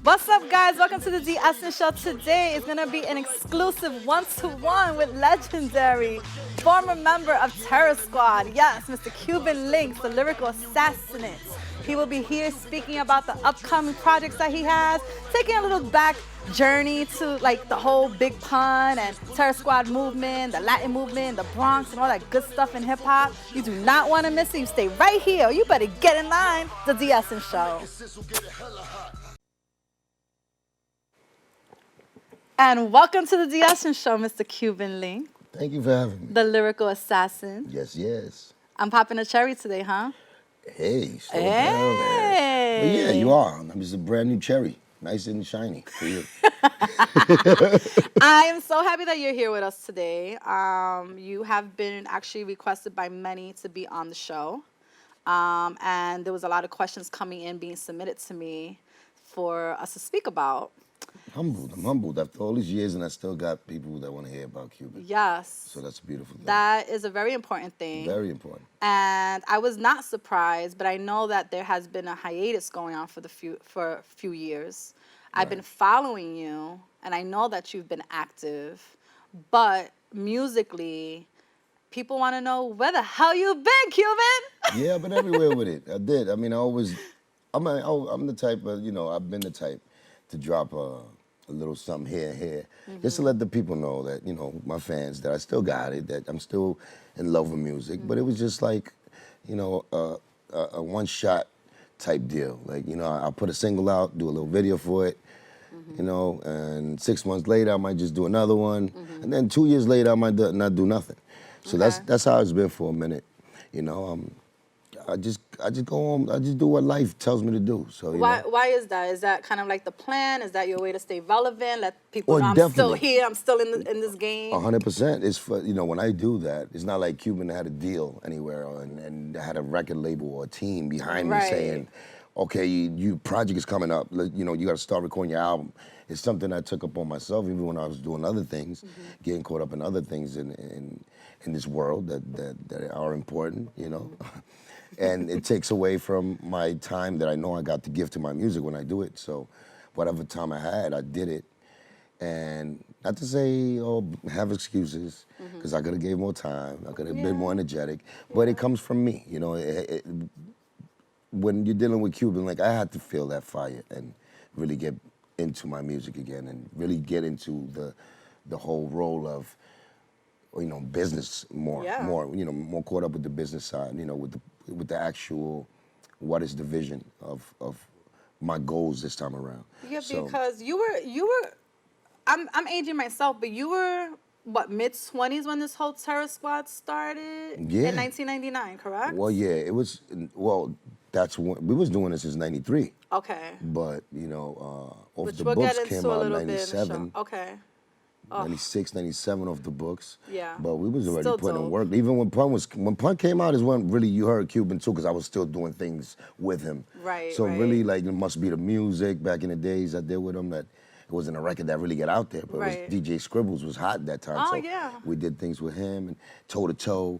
What's up, guys? Welcome to the D. Essence Show. Today is going to be an exclusive one-to-one with legendary former member of Terror Squad. Yes, Mr. Cuban Link, the lyrical assassinate. He will be here speaking about the upcoming projects that he has, taking a little back journey to like the whole Big Pun and Terror Squad movement, the Latin movement, the Bronx, and all that good stuff in hip hop. You do not want to miss it. You stay right here, or you better get in line. The D. Essence Show. And welcome to the D. Essence Show, Mr. Cuban Link, Thank you for having me. the lyrical assassin. Yes, yes. I'm popping a cherry today, huh? Hey, slow down, man. But yeah, you are. I'm just a brand new cherry. Nice and shiny for you. I am so happy that you're here with us today. You have been actually requested by many to be on the show. And there was a lot of questions coming in, being submitted to me for us to speak about. I'm humbled after all these years, and I still got people that want to hear about Cuba. Yes. So that's a beautiful thing. That is a very important thing. Very important. And I was not surprised, but I know that there has been a hiatus going on for a few years. I've been following you, and I know that you've been active, but musically, people want to know where the hell you've been, Cuban. Yeah, I've been everywhere with it. I did. I mean, I'm the type of, I've been the type to drop a little something here and here, just to let the people know that, my fans, that I still got it, that I'm still in love with music. But it was just like, a one-shot type deal. Like, I'll put a single out, do a little video for it, and 6 months later I might just do another one, and then 2 years later I might not do nothing. So that's how it's been for a minute. I just go home. I just do what life tells me to do. So Why is that? Is that kind of like the plan? Is that your way to stay relevant? Let people know I'm still here. I'm still in this game. 100%. It's for when I do that. It's not like Cuban had a deal anywhere and had a record label or a team behind me saying, "Okay, your project is coming up. You got to start recording your album." It's something I took upon myself, even when I was doing other things, getting caught up in other things in this world that are important. And it takes away from my time that I know I got to give to my music when I do it. So whatever time I had, I did it. And not to say, have excuses, because I could have gave more time. I could have been more energetic. But it comes from me. When you're dealing with Cuban, like, I had to feel that fire and really get into my music again and really get into the whole role of, business more, more caught up with the business side, with the actual, what is the vision of my goals this time around. Yeah, because you were, I'm aging myself, but you were, what, mid-20s when this whole Terror Squad started? Yeah. In 1999, correct? Well, yeah, it was, that's when, we was doing this since 93. Okay. But, off the books came out in 97. Okay. 96, 97 off the books. Yeah. But we was already Still putting in dope. work. Even when Pun came out is when really you heard Cuban too, because I was still doing things with him. Right. So really, like, it must be the music back in the days I did with him that it wasn't a record that really got out there. But it was DJ Scribbles was hot at that time. Oh, so yeah. we did things with him and toe to toe.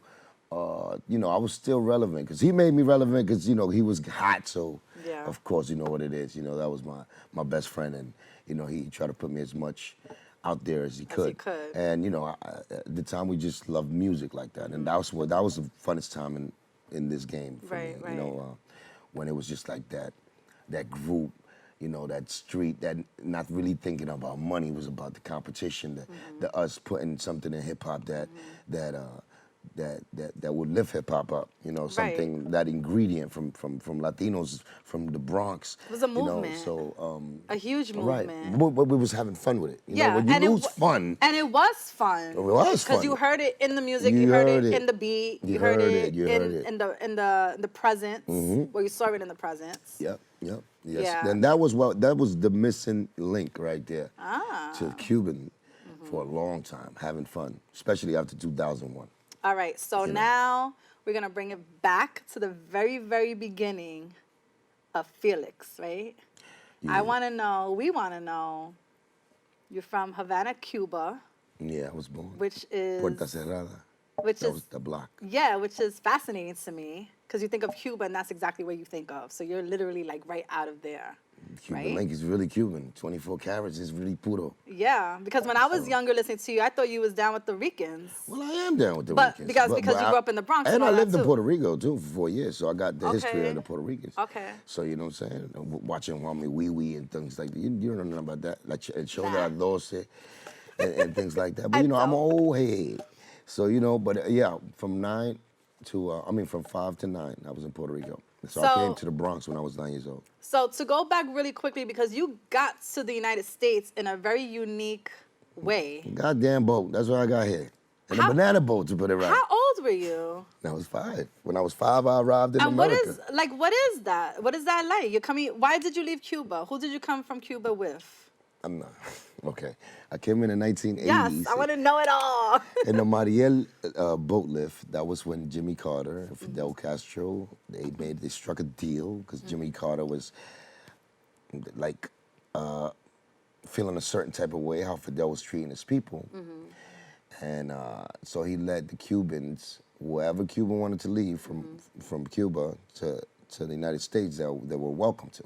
I was still relevant because he made me relevant because, he was hot. So of course, you know what it is. That was my best friend, and, he tried to put me as much out there as he could. And at the time we just loved music like that, and that was the funnest time in this game for me. When it was just like that group, that street, that not really thinking about money, it was about the competition, the us putting something in hip hop that would lift hip hop up, something, that ingredient from Latinos from the Bronx. It was a movement. A huge movement. Right. But we was having fun with it. When you lose fun. And it was fun. It was fun. Because you heard it in the music, you heard it in the beat, you heard it in the presence, where you saw it in the presence. Yep. Yes. Yeah. And that was the missing link right there to Cuban for a long time, having fun, especially after 2001. All right, so now we're going to bring it back to the very, very beginning of Felix, right? Yeah. We want to know, you're from Havana, Cuba. Yeah, I was born. Which is... Puerta Cerrada. which That is was the block. yeah, which is fascinating to me because you think of Cuba and that's exactly what you think of. So you're literally like right out of there, Cuban right? Link is really Cuban. 24 carats is really puro. Yeah, because when I was So, younger listening to you, I thought you was down with the Ricans. well, I am down with the But Ricans. because you grew up in the Bronx and I all that lived in too. Puerto Rico too for 4 years, so I got the history of Okay. the Puerto Ricans. Okay. So you know what I'm saying? Watching Wami Wee Wee and things like that. You don't know nothing about that. Like el show de Nah. las 12 and things like that. But I you know, I'm an don't. old head. So you know, but yeah, from 9 to from 5 to 9, I was in Puerto Rico. So I came to the Bronx when I was 9 years old. So to go back really quickly, because you got to the United States in a very unique way. Goddamn boat. That's why I got here. And a How- banana boat, to put it right. How old were you? I was 5. When I was 5, I arrived in And America. what is that? What is that like? You're coming. Why did you leave Cuba? Who did you come from Cuba with? I'm not. Okay. I came in the 1980s. Yes, I want to know it all. In the Mariel boat lift, that was when Jimmy Carter and Fidel Castro, they struck a deal because Jimmy Carter was like feeling a certain type of way how Fidel was treating his people. And so he led the Cubans, wherever Cuba wanted to leave from Cuba to the United States, they were welcome to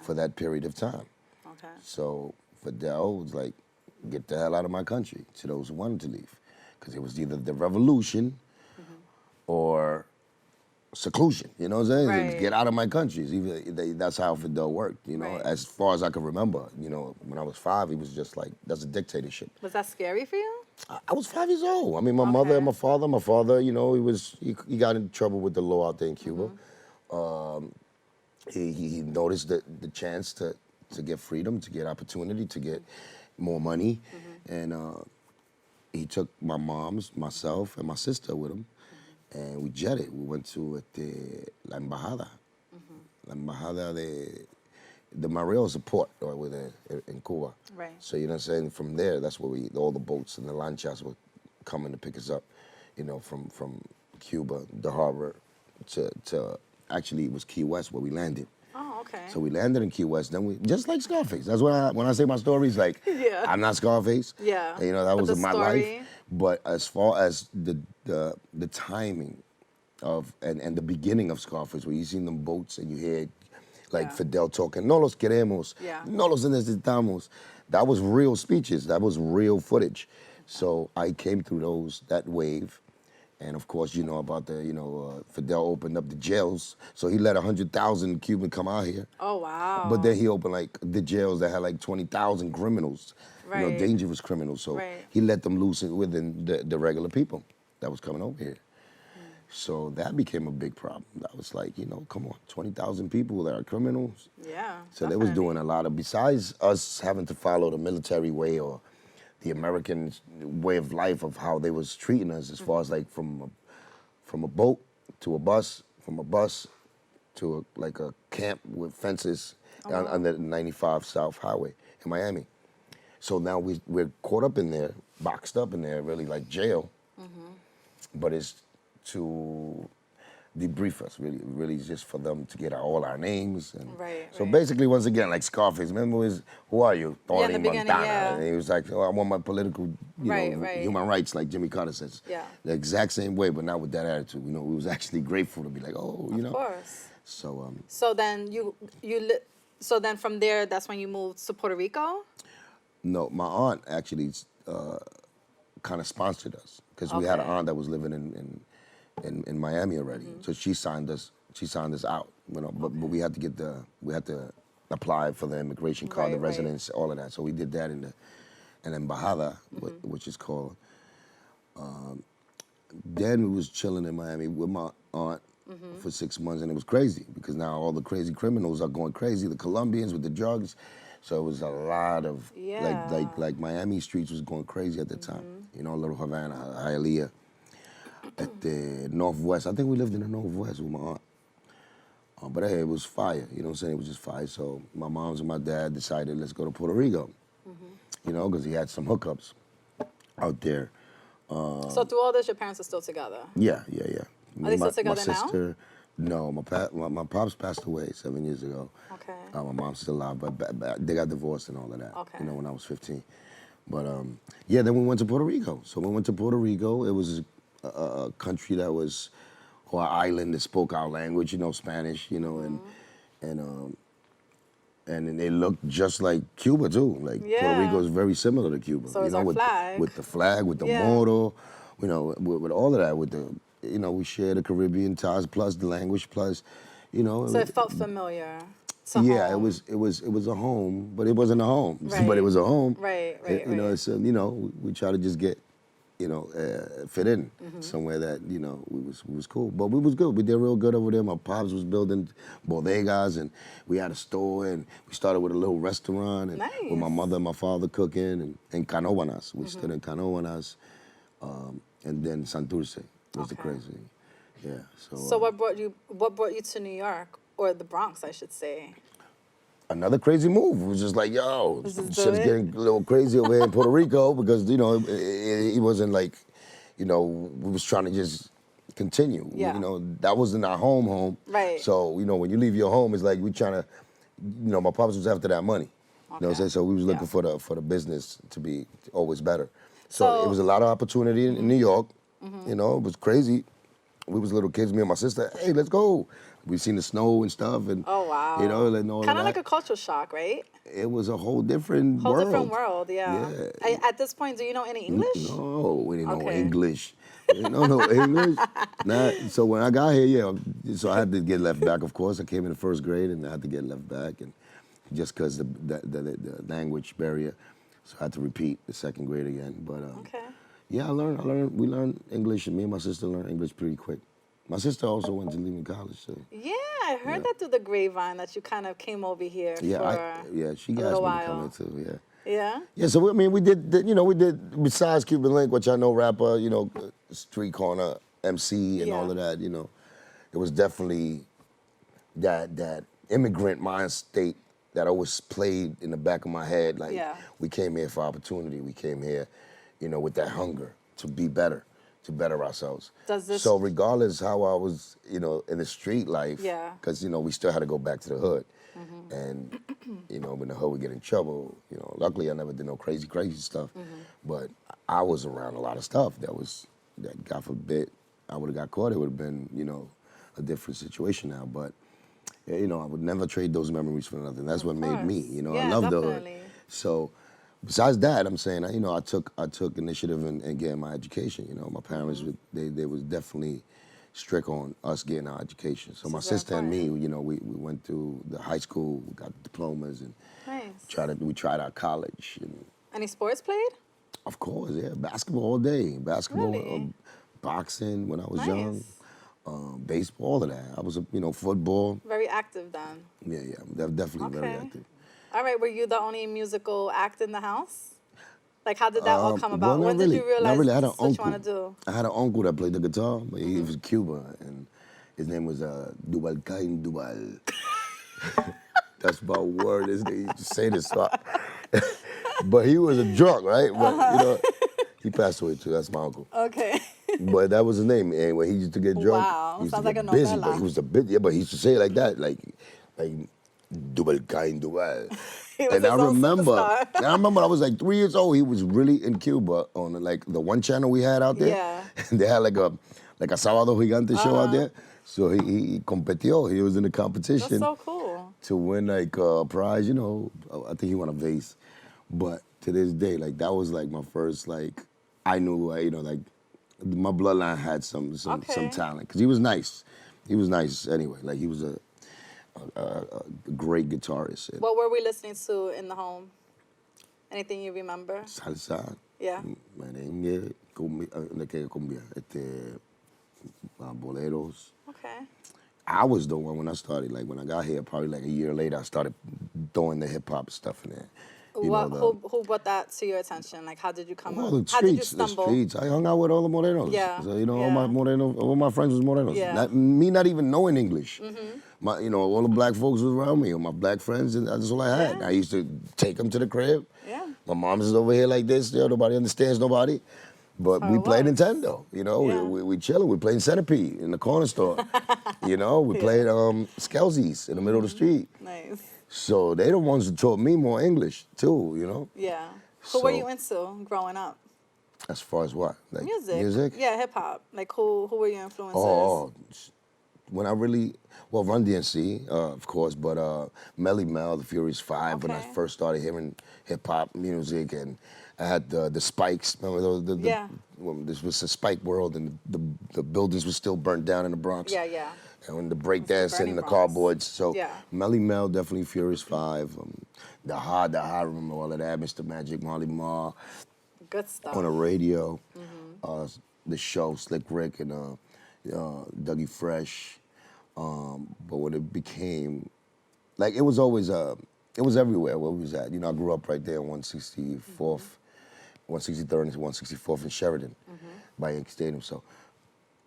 for that period of time. Okay. So Fidel was like, get the hell out of my country to those who wanted to leave. Because it was either the revolution or seclusion, you know what I'm saying? Right. Get out of my country. That's how Fidel worked, you know, Right. as far as I can remember. You know, when I was 5, he was just like, that's a dictatorship. Was that scary for you? I was 5 years old. I mean, my mother and my father, you know, he got in trouble with the law out there in Cuba. He noticed the chance to get freedom, to get opportunity, to get more money. And he took my mom's, myself, and my sister with him. And we jetted. We went to La Embajada. La Embajada de Mariel is a port in Cuba. Right. So, you know what I'm saying? From there, that's where all the boats and the lanchas were coming to pick us up, you know, from Cuba, the harbor, to actually it was Key West where we landed. Oh, okay. So we landed in Key West, then we, just like Scarface. That's why when I say my stories, like, Yeah. I'm not Scarface. Yeah. You know, that But was the in my story- life. But as far as the timing of, and the beginning of Scarface, where you seen them boats and you hear like Yeah. Fidel talking, no los queremos, Yeah. no los necesitamos. That was real speeches. That was real footage. So I came through that wave. And of course, you know about Fidel opened up the jails. So he let 100,000 Cubans come out here. Oh, wow. But then he opened like the jails that had like 20,000 criminals, you know, Right. dangerous criminals. So Right. he let them loose within the regular people that was coming over here. So that became a big problem. That was like, you know, come on, 20,000 people that are criminals. Yeah. So they was definitely. doing a lot of, besides us having to follow the military way or the American way of life of how they was treating us as far as like from a boat to a bus, from a bus to like a camp with fences on the 95 South Highway in Miami. So now we're caught up in there, boxed up in there, really like jail. But it's to debrief us, really just for them to get all our names. And Right, so right. basically, once again, like Scarface, remember who are you? Yeah, in the Tony beginning, Montana. yeah. And he was like, oh, I want my political, Right, right. human rights, like Jimmy Carter says. Yeah. The exact same way, but not with that attitude. You know, we was actually grateful to be like, oh, you know. Of course. So So then so then from there, that's when you moved to Puerto Rico? no, my aunt actually kind of sponsored us because we had an Okay. aunt that was living in Miami already. So she signed us out, you know. But we had to apply for the immigration card, Right, the right. residence, all of that. So we did that in Embajada, which is called. Then we was chilling in Miami with my aunt for 6 months, and it was crazy because now all the crazy criminals are going crazy. The Colombians with the drugs, so it was a lot of Yeah. like Miami streets was going crazy at the time. You know, Little Havana, Hialeah, at the Northwest. I think we lived in the Northwest with my aunt. But hey, it was fire. You know what I'm saying? It was just fire. So my moms and my dad decided, let's go to Puerto Rico. You know, because he had some hookups out there. So through all this, your parents are still together? Yeah. Are they still together my now? sister, no, my pops passed away 7 years ago. Okay. My mom's still alive, but they got divorced and all of that. Okay. You know, when I was 15. But yeah, then we went to Puerto Rico. So we went to Puerto Rico. It was a country that was, or an island that spoke our language, you know, Spanish, you know, and then they looked just like Cuba too. Like Puerto Rico is very similar to Cuba. So you is know, our with flag. with the flag, with the motto, you know, with all of that, with the, you know, we share the Caribbean ties plus the language plus, you know. So it felt familiar. Yeah, Home. it was a home, but it wasn't a home. Right. But it was a home. Right. You know, so you know, we try to just get, you know, fit in somewhere that, you know, we was cool. But we was good. We did real good over there. My pops was building bodegas, and we had a store, and we started with a little restaurant, and with my mother and my father cooking, and Canóvanas. We stood in Canóvanas, and then Santurce was the crazy. Yeah. So what brought you to New York, or the Bronx, I should say? Another crazy move. It was just like, yo, shit's getting a little crazy over here in Puerto Rico, because, you know, it wasn't like, you know, we was trying to just continue. Yeah. You know, that wasn't our home. Right. So, you know, when you leave your home, it's like we trying to, you know, my pops was after that money. You know what I'm saying? So we was looking for the business to be always better. So it was a lot of opportunity in New York. You know, it was crazy. We was little kids, me and my sister, hey, let's go. We seen the snow and stuff, and you know, and all kind of that. like a cultural shock, right? It was a whole different world. Different world, yeah. At this point, do you know any English? No, we didn't know English. We didn't know no English. Nah, so when I got here, so I had to get left back, of course. I came in the first grade, and I had to get left back, and just because the language barrier, so I had to repeat the second grade again. But yeah, we learned English, and me and my sister learned English pretty quick. My sister also went to Lehman College, so. Yeah, I heard that through the grapevine, that you kind of came over here for she asked me to come in too, yeah. Yeah? Yeah, so I mean, we did, besides Cuban Link, which I know rapper, you know, street corner, MC and all of that, you know, it was definitely that immigrant mind state that always played in the back of my head. Like, we came here for opportunity. We came here, you know, with that hunger to be better, to better ourselves. So regardless how I was, you know, in the street life, because, you know, we still had to go back to the hood. And, you know, in the hood we get in trouble. You know, luckily I never did no crazy stuff. But I was around a lot of stuff that God forbid, I would have got caught. It would have been, you know, a different situation now. But, you know, I would never trade those memories for nothing. That's what made me, you know. I love the hood. So besides that, I'm saying, you know, I took initiative in getting my education. You know, my parents, they was definitely strict on us getting our education. So my sister and me, you know, we went through the high school, we got diplomas, and we tried our college. And any sports played? Of course, yeah. Basketball all day. Basketball, boxing when I was young. Baseball, all of that. I was, you know, football. Very active then. Yeah, definitely very active. All right, were you the only musical act in the house? Like, how did that all come about? When did you realize that's what you want to do? I had an uncle that played the guitar, but he was Cuban, and his name was Duval Cain Duval. That's my word. He used to say this. So but he was a drunk, right? But, you know, he passed away too. That's my uncle. Okay. But that was his name. And when he used to get drunk, he used to get busy. But he was a bit, but he used to say it like that, like Duval Cain Duval. And I remember I was like 3 years old. He was really in Cuba on like the one channel we had out there. Yeah. And they had like a Sábado Gigante show out there. So he competió. He was in the competition. That's so cool. To win like a prize, you know. I think he won a vase. But to this day, like that was like my first like I knew you know like my bloodline had some talent because he was nice. He was nice anyway. Like he was a great guitarist. What were we listening to in the home? Anything you remember? Salsa. Yeah. Merengue, cumbia, boleros. Okay. I was the one when I started, like when I got here, probably like a year later, I started throwing the hip hop stuff in there. Who brought that to your attention? Like, how did you come up? The streets, how did you stumble? The streets. I hung out with all the morenos. Yeah. So, you know, all my friends was morenos. Yeah. Me not even knowing English. You know, all the black folks was around me, or my black friends, and that's all I had. I used to take them to the crib. Yeah. My mom's is over here like this. You know, nobody understands nobody. But we played Nintendo, you know. We chilling. We playing Centipede in the corner store. You know, we played Skelsies in the middle of the street. Nice. So they the ones who taught me more English too, you know. Yeah. Who were you into growing up? As far as what? Like Music. Yeah, hip hop. Like who were your influences? When I really, well, Run DMC, of course, but Melly Mel, the Furious Five, when I first started hearing hip hop music, and I had the Spikes. Remember well, this was the Spike world, and the buildings were still burnt down in the Bronx. Yeah, yeah. And when the breakdance and the cardboards. So Melly Mel, definitely Furious Five. The Ha, I remember all of that. Mr. Magic, Marley Marl. Good stuff. On the radio. The show, Slick Rick and Dougie Fresh. But when it became, like, it was always, it was everywhere where we was at. You know, I grew up right there on 164th, 163rd and 164th in Sheridan by Yankee Stadium. So,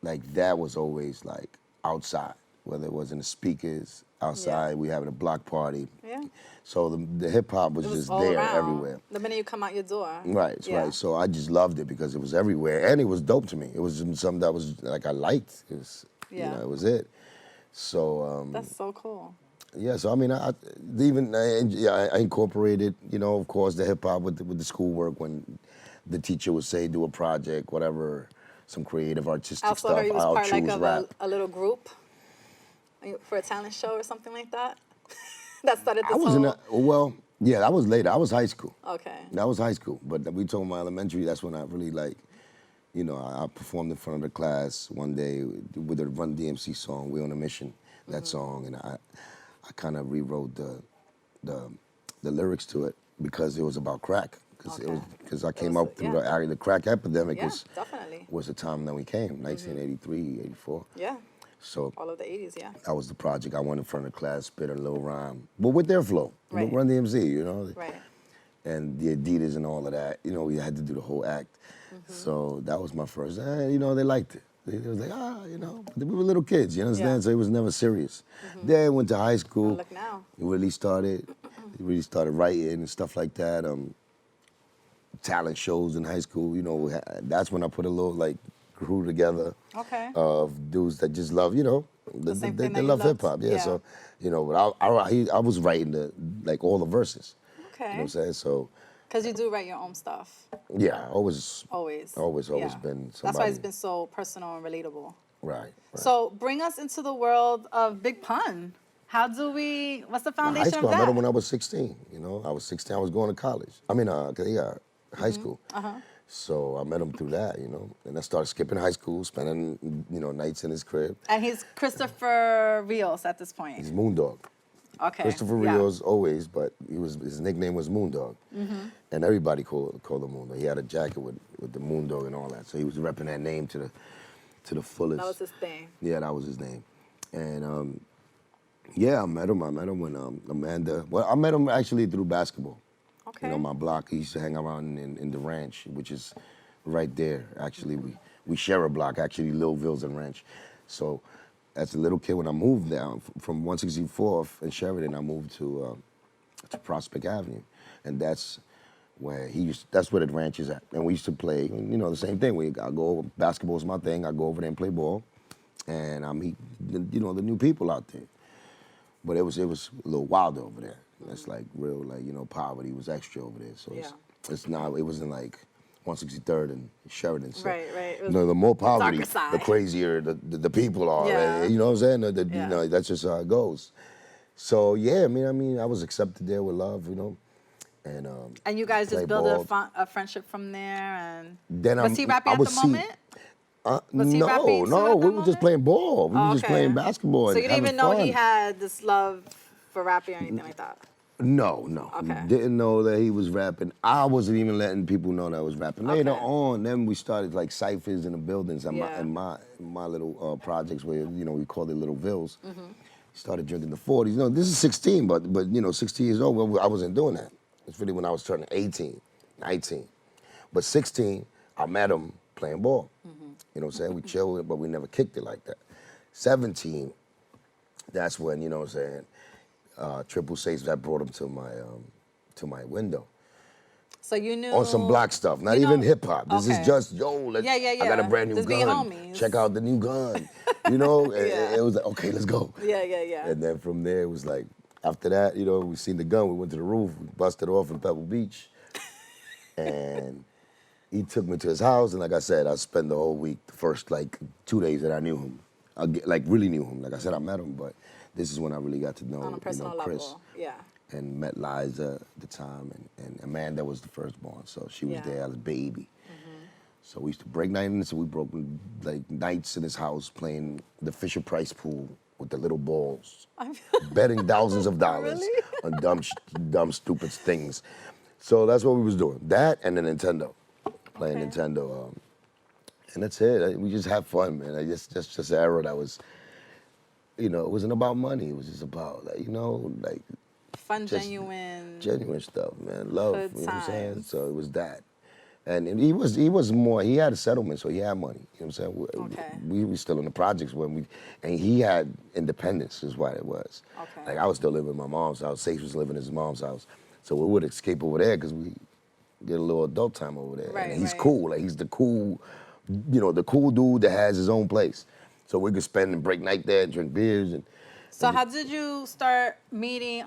like, that was always, like, outside, whether it was in the speakers, outside, we having a block party. Yeah. So the hip-hop was just there everywhere. The minute you come out your door. Right, right. So I just loved it because it was everywhere, and it was dope to me. It was something that was, like, I liked. It was, you know, it was it. So that's so cool. Yeah, so I mean, I incorporated, you know, of course, the hip hop with the schoolwork when the teacher would say do a project, whatever, some creative artistic stuff. Also, you was part like of rap. a little group for a talent show or something like that. That started this I was well, yeah, that was later. I was high school. Okay. That was high school, but we told my elementary. That's when I really like. You know, I performed in front of the class one day with the Run DMC song, "We on a Mission," that song, and I kind of rewrote the lyrics to it because it was about crack. Because I came up through the crack epidemic was the time that we came, 1983, 84. Yeah. So all of the 80s, yeah. That was the project. I went in front of the class, spit a little rhyme, but with their flow, with Run DMC, you know. Right. And the Adidas and all of that, you know, we had to do the whole act. So that was my first, you know, they liked it. It was like, you know, we were little kids, you understand? Yeah. So it was never serious. Then went to high school. Look now. Really started writing and stuff like that. Talent shows in high school, you know, that's when I put a little, like, crew together of dudes that just love, you know, they love hip-hop. Yeah, so, you know, but I was writing, like, all the verses. Okay. You know what I'm saying? So. Because you do write your own stuff. Yeah, always yeah. been somebody. That's why it's been so personal and relatable. Right. So bring us into the world of Big Pun. What's the foundation high school, of that? I met him when I was 16, you know. I was 16, I was going to college. I mean, high school. So I met him through that, you know. And I started skipping high school, spending, you know, nights in his crib. And he's Christopher Rios at this point. He's Moondog. Okay. Christopher Rios always, but his nickname was Moondog. And everybody called him Moondog. He had a jacket with the Moondog and all that. So he was repping that name to the fullest. That was his thing. Yeah, that was his name. And I met him when Amanda, well, I met him actually through basketball. Okay. You know, my block, he used to hang around in the ranch, which is right there. Actually, we share a block, actually, Littleville's and Ranch. So as a little kid, when I moved down from 164th in Sheridan, I moved to Prospect Avenue, and that's where that's where the ranch is at. And we used to play, you know, the same thing. I go over, basketball's my thing. I go over there and play ball, and I meet, you know, the new people out there. But it was a little wild over there. It's like real, like, you know, poverty was extra over there. So it's not. It wasn't like 163rd and Sheridan. So, right. You know, the more poverty, the crazier the people are. Yeah. You know what I'm saying? You know, that's just how it goes. So yeah, I mean, I was accepted there with love, you know, and you guys just built a friendship from there. And then was he rapping at the moment? No, we were just playing ball. We were just playing basketball. So you didn't even know fun. he had this love for rapping or anything like that? No. Okay. Didn't know that he was rapping. I wasn't even letting people know that I was rapping. Later on, then we started like ciphers in the buildings and my little projects where, you know, we called it Little Vills. Started drinking the 40s. You know, this is 16, but you know, 16 years old, well, I wasn't doing that. It's really when I was turning 18, 19. But 16, I met him playing ball. You know what I'm saying? We chilled, but we never kicked it like that. 17, that's when, you know what I'm saying, Triple Six, that brought him to my window. So you knew on some black stuff, not even hip hop. This is just let's. I got a brand new just gun. Check out the new gun. You know, it was like, okay, let's go. Yeah. And then from there, it was like, after that, you know, we seen the gun. We went to the roof. We busted off in Pebble Beach, and he took me to his house, and like I said, I spent the whole week, the first like 2 days that I knew him, like really knew him. Like I said, I met him, but this is when I really got to know, On a personal Chris. level, yeah. And met Liza at the time, and Amanda was the firstborn, so she was there as a baby. So we used to break night in it, so we broke like nights in his house playing the Fisher-Price pool with the little balls, betting thousands of dollars on dumb, stupid things. So that's what we was doing. That and the Nintendo, playing Nintendo. And that's it. We just have fun, man. Just an era that was, it wasn't about money. It was just about, like fun, genuine stuff, man. Love, good you know what I'm saying? times. So it was that. And he was more, he had a settlement, so he had money. You know what I'm saying? We were still in the projects and he had independence is what it was. Like I was still living in my mom's house, Sage was living in his mom's house. So we would escape over there because we get a little adult time over there. Right, and he's cool, like he's the cool, the cool dude that has his own place. So we could spend and break night there, drink beers. So how did you start meeting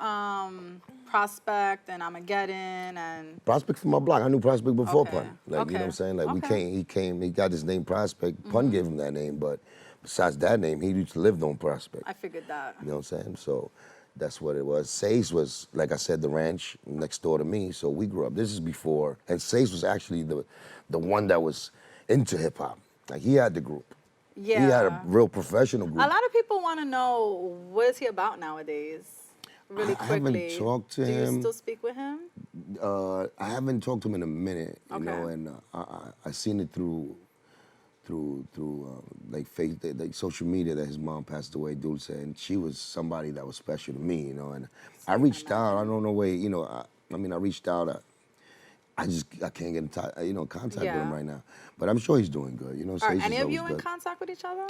Prospect and Armageddon and Prospect from my block. I knew Prospect before Pun. Like you know what I'm saying? Like he got his name Prospect. Pun gave him that name, but besides that name, he used to live on Prospect. I figured that. You know what I'm saying? So that's what it was. Sace was, like I said, the ranch next door to me. So we grew up. This is before, and Sace was actually the one that was into hip hop. Like he had the group. Yeah. He had a real professional group. A lot of people want to know what is he about nowadays. Really quickly. I haven't talked to him. Do you still speak with him? I haven't talked to him in a minute, you know, and I seen it through like social media that his mom passed away, Dulce, and she was somebody that was special to me, you know. And I reached out. I don't know where, you know. I reached out. I can't get in contact with him right now. But I'm sure he's doing good. You know, Are any of you in contact with each other?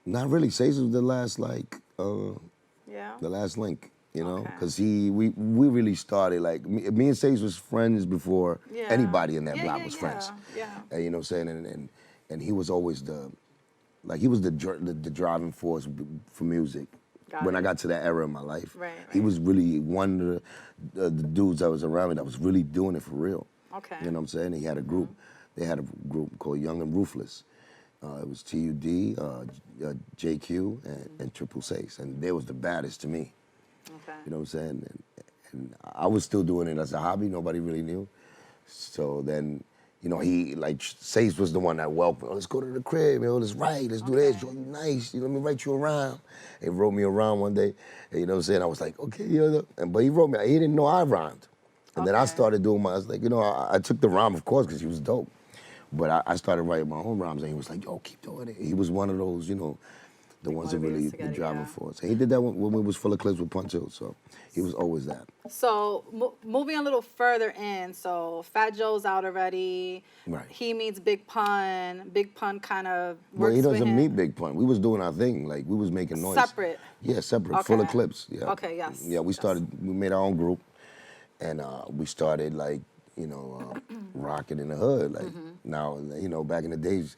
Not really. Sace was the last the last link. You know, because we really started like me and Sace was friends before anybody in that block was friends. Yeah. And, you know what I'm saying? And he was always the driving force for music. I got to that era in my life, he was really one of the dudes that was around me that was really doing it for real. Okay. You know what I'm saying? He had a group. They had a group called Young and Ruthless. It was TUD, JQ, and Triple Sace, and they was the baddest to me. Okay. You know what I'm saying? And I was still doing it as a hobby. Nobody really knew. So then, you know, Sace was the one that welcomed. Let's go to the crib. You know, let's write. Let's do this. You're nice. Let me write you around. He wrote me around one day. And, you know what I'm saying? I was like, okay, but he wrote me. He didn't know I rhymed. And then I started doing I was like, you know, I took the rhyme, of course, because he was dope. But I started writing my own rhymes, and he was like, yo, keep doing it. He was one of those, you know, the ones that really the driving force. And he did that when we was full of clips with Pun too, so he was always that. So moving a little further in, so Fat Joe's out already. Right. He meets Big Pun. Big Pun kind of works Well, he doesn't with him. meet Big Pun. We was doing our thing, like we was making noise. Separate. Yeah, separate, full of clips. Yeah. Okay, yes. Yeah, we made our own group, and we started like, you know, rocking in the hood. Like now, you know, back in the days,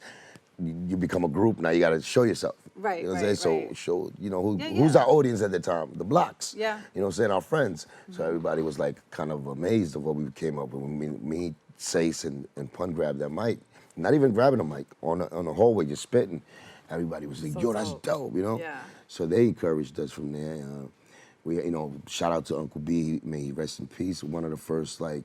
you become a group. Now you got to show yourself. Right, You know what I'm saying? right. So show, you know, who's our audience at the time? The blocks. Yeah. You know what I'm saying? Our friends. So everybody was like kind of amazed of what we came up with. Me, Sace, and Pun grabbed that mic. Not even grabbing the mic, on the hallway, just spitting. Everybody was like, yo, that's dope, you know? Yeah. So they encouraged us from there. We, you know, shout out to Uncle B, may he rest in peace. One of the first like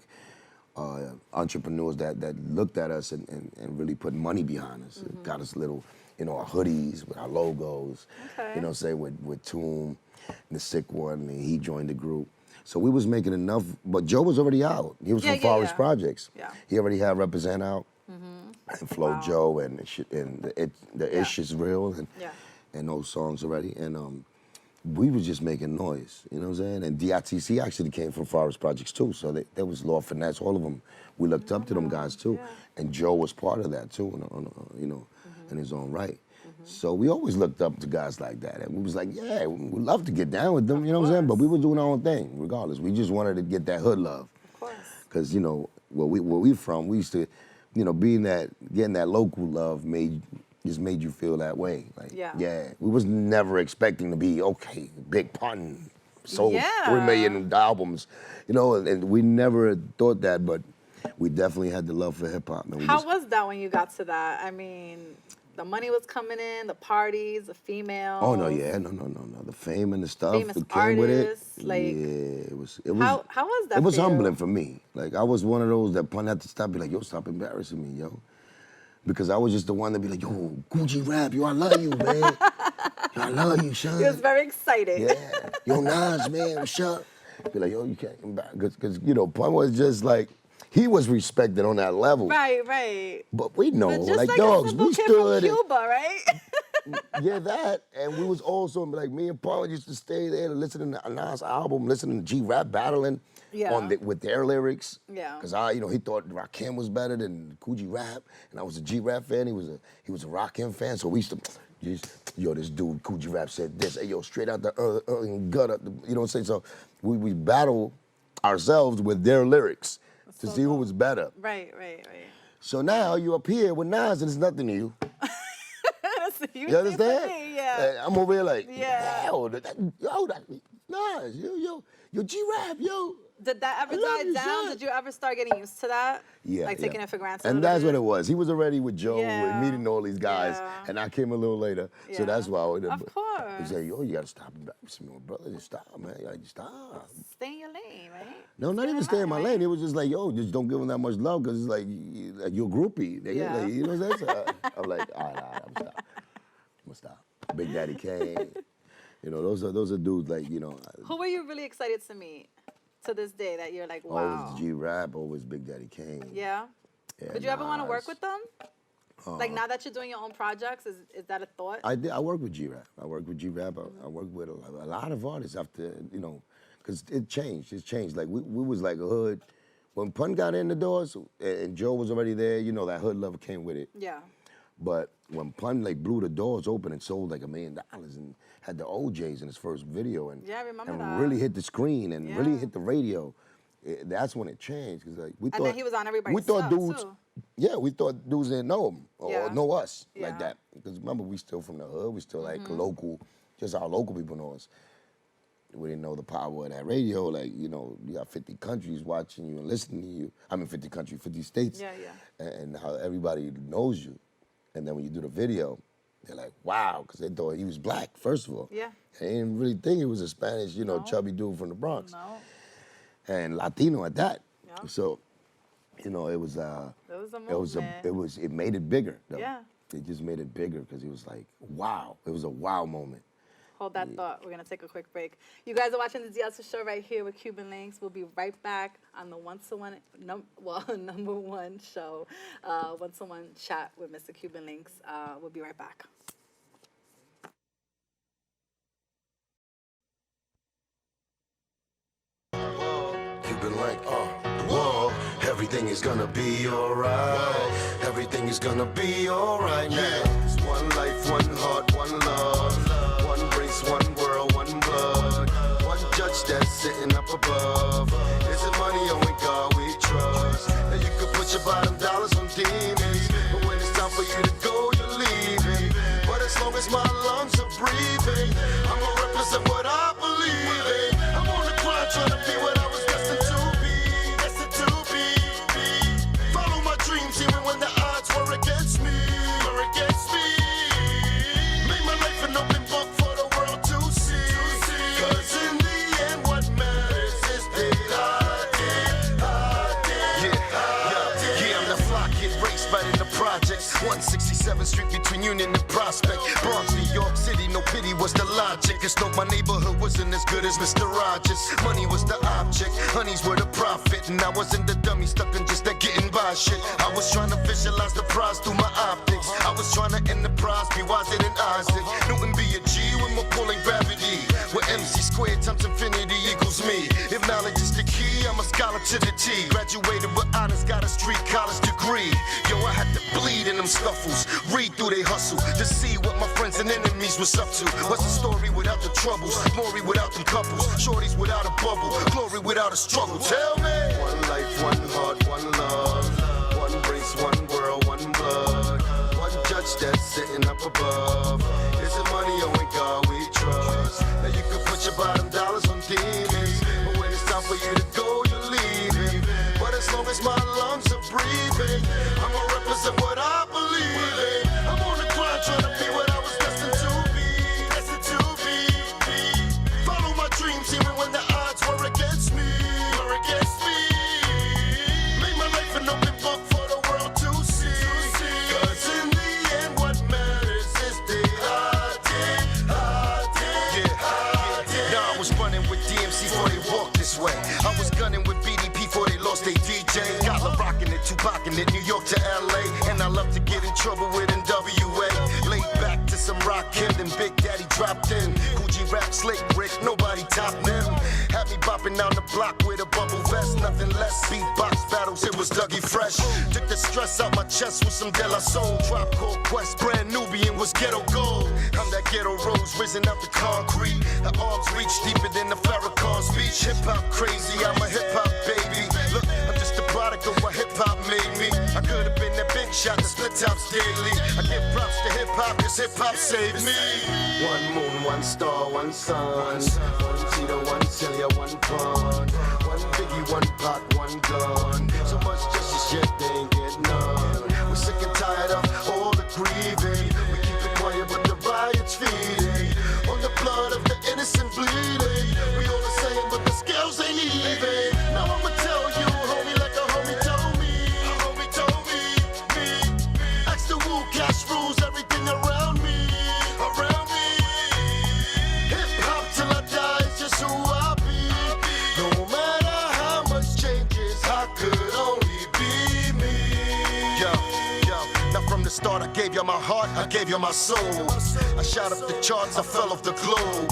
entrepreneurs that looked at us and really put money behind us. Got us little, you know, our hoodies with our logos. Okay. You know, say with Toom, and the Sick One, and he joined the group. So we was making enough, but Joe was already out. He was from Forest Projects. Yeah. He already had Represent out, and Flo Joe, and the Ish is real, and those songs already. And we was just making noise, you know what I'm saying? And DITC actually came from Forest Projects too, so there was Law Finesse, all of them. We looked up to them guys too, and Joe was part of that too, you know, in his own right. So we always looked up to guys like that, and we was like, yeah, we'd love to get down with them, you know what I'm saying? But we were doing our own thing, regardless. We just wanted to get that hood love. Of course. Because, you know, where we from, we used to, you know, getting that local love just made you feel that way. Like, we was never expecting to be, okay, Big Pun, sold 3 million albums, you know, and we never thought that, but we definitely had the love for hip hop. How was that when you got to that? I mean, the money was coming in, the parties, the females. Oh no, yeah, no. The fame and the stuff Famous that came with it. like, yeah, it was. How was that? It was for you? humbling for me. Like I was one of those that Pun had to stop, be like, yo, stop embarrassing me, yo. Because I was just the one that be like, yo, Gucci Rap, yo, I love you, man. Yo, I love you, son. He was very excited. Yeah. Yo, Nas, man, what's up? Be like, yo, you can't embarrass. Because, you know, Pun was just like, he was respected on that level. Right. But we know, But just like a dogs, simple we kid stood. from Cuba, right? Yeah, that. And we was also, like, me and Pun used to stay there listening to Nas' album, listening to G-Rap battling with their lyrics. Yeah. Because he thought Rakim was better than Coogee Rap, and I was a G-Rap fan. He was a Rakim fan, so we used to, yo, this dude Coogee Rap said this. Hey, yo, straight out the gutter. You know what I'm saying? So we battle ourselves with their lyrics to see who was better. Right. So now you up here with Nas, and it's nothing to you. So You understand? Yeah. I'm over here like, Yeah. yo, Nas, yo, G-Rap, yo. Did that ever die down? Did you ever start getting used to that? Yeah. Like taking it for granted? And that's what it was. He was already with Joe, with meeting all these guys, Yeah. and I came a little later. So Yeah. that's why I would. Of course. He said, yo, you gotta stop embarrassing me, brother. Just stop, man. You gotta stop. Stay in your lane, right? No, not even stay in my lane. It was just like, yo, just don't give him that much love because it's like you're a groupie. Yeah. Like, you know what I'm saying? So I'm like, all right, I'm gonna stop. Big Daddy Kane. You know, those are dudes like, you know. Who were you really excited to meet to this day that you're like, wow? Always G-Rap, always Big Daddy Kane. Yeah? Would you ever want to work with them? Like now that you're doing your own projects, is that a thought? I work with G-Rap. I work with G-Rap. I work with a lot of artists after, you know, because it changed. It's changed. Like we was like a hood. When Pun got in the doors and Joe was already there, you know, that hood love came with it. Yeah. But when Pun like blew the doors open and sold like $1 million and had the OJs in his first video and, I remember and that. really hit the screen and really hit the radio, that's when it changed. Cause like we thought then he was on everybody's we thought stuff, dudes, too. yeah, we thought dudes didn't know him or know us like Yeah. that. Because remember, we still from the hood, we still like local, just our local people know us. We didn't know the power of that radio. Like, you know, you got 50 countries watching you and listening to you. I mean, 50 countries, 50 states. Yeah. And how everybody knows you. And then when you do the video, they're like, wow, because they thought he was black, first of all. Yeah. They didn't really think he was a Spanish, you know, chubby dude from the Bronx. No. And Latino at that. Yeah. So, you know, it was a movement. it made it bigger, though. Yeah. It just made it bigger because it was like, wow. It was a wow moment. Hold that thought. We're going to take a quick break. You guys are watching the GetInLine show right here with Cuban Links. We'll be right back on the number one show, one-to-one chat with Mr. Cuban Links. We'll be right back. Cuban Link, whoa, everything is gonna be alright. Everything is gonna be alright now. It's one life, one heart, one love. One race, one world, one blood. One judge that's sitting up above. Is it money or in God we trust? And you could put your bottom dollars on demons, but when it's time for you to go, you're leaving. But as long as my lungs are breathing, I'm gonna represent what I believe in. I'm on the grind trying to be what I was destined to be. Destined to be. Follow my dreams even when the odds were against me. Were against me. Make my life an open book for the world to see. Cause in the end what matters is that I did. Yeah, I'm the flock kid raised right in the projects. 167th Street between Union and Prospect. Bronx, New York City, no pity was the logic. It's no my neighborhood wasn't as good as Mr. Rogers. Money was the object, honeys were the profit. And I wasn't the dummy stuck in just that getting by shit. I was trying to visualize the prize through my optics. I was trying to end the prize, be wiser than Isaac. Newton be a G with my pulling gravity. Where MC squared times infinity equals me. If knowledge is the key, I'm a scholar to the T. Graduated with honors, got a street college degree. Yo, I had to bleed in them scuffles, read through they hustle to see what my friends and enemies was up to. What's the story without the troubles? Maury without them couples, shorties without a bubble, glory without a struggle. Tell me. One life, one heart, one love. One race, one world, one blood. One judge that's sitting up above. Is it money or in God we trust? Now you can put your bottom dollars on demons, but when it's time for you to go, you're leaving. But as long as my lungs breathing. I'ma represent what I believe in. I'm on the grind trying to be what I was destined to be. Destined to be. Follow my dreams even when the odds were against me. Were against me. Make my life an open book for the world to see. Cause in the end what matters is that I did. Nah, I was running with DMC before they walked this way. I was gunning with BDP before they lost their DJ. Got La rockin' it, Tupac-ing it, New York to LA. And I love to get in trouble with NWA. Laid back to some rock kid and Big Daddy dropped in. Gucci rap, slick Rick, nobody topped them. Had me bopping down the block with a bubble vest, nothing less. Beatbox battles, it was Dougie Fresh. Took the stress out my chest with some De La Soul. Drop Called Quest, brand Nubian was ghetto gold. I'm that ghetto rose risen out the concrete. The arms reach deeper than the Farrakhan's speech. Hip hop crazy, I'm a hip hop baby. Look, I'm just a product of what hip hop made me. I could have been that big shot, the split tops daily. I give props to hip hop, cause hip hop saved me. One moon, one star, one sun. One Tito, one Celia, one pun. One Biggie, one Pac, one gun. So much justice, yet they ain't get none. We're sick and tired of all the grieving. We keep it quiet, but the riot's feeding. On the blood of the innocent bleeding. We all the same, but the scales ain't even. Now I'ma tell you, homie, like a homie told me. A homie told me, me. Ask the Wu, cash rules everything around me. Around me. Hip hop till I die is just who I be. No matter how much changes, I could only be me. Yo, now from the start I gave you my heart, I gave you my soul. I shot up the charts, I fell off the globe.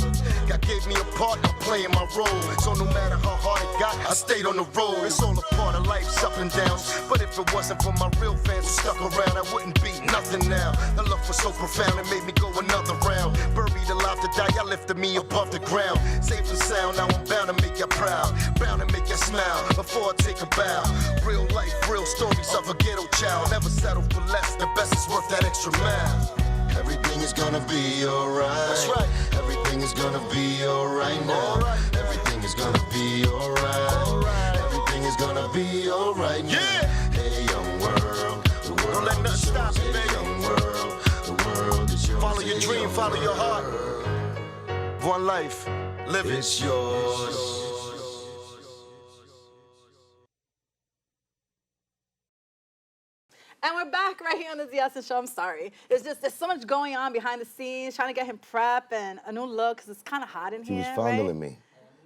God gave me a part, I'm playing my role. So no matter how hard it got, I stayed on the road. It's all a part of life's up and downs. But if it wasn't for my real fans who stuck around, I wouldn't be nothing now. The love was so profound, it made me go another round. Buried alive to die, y'all lifted me above the ground. Safe and sound, now I'm bound to make you proud. Bound to make you smile before I take a bow. Real life, real stories of a ghetto child. Never settle for less, the best is worth that extra mile. Everything is gonna be alright. That's right. Everything is gonna be alright now. Everything is gonna be alright. Everything is gonna be alright now. Yeah. Hey, young world, the world don't let nothing stop you, baby. Young world, the world is yours. Follow your dream, follow your heart. One life, live it. It's yours. And we're back right here on the Essence Show. I'm sorry. There's so much going on behind the scenes, trying to get him prep and a new look because it's kind of hot in here. She was fondling me.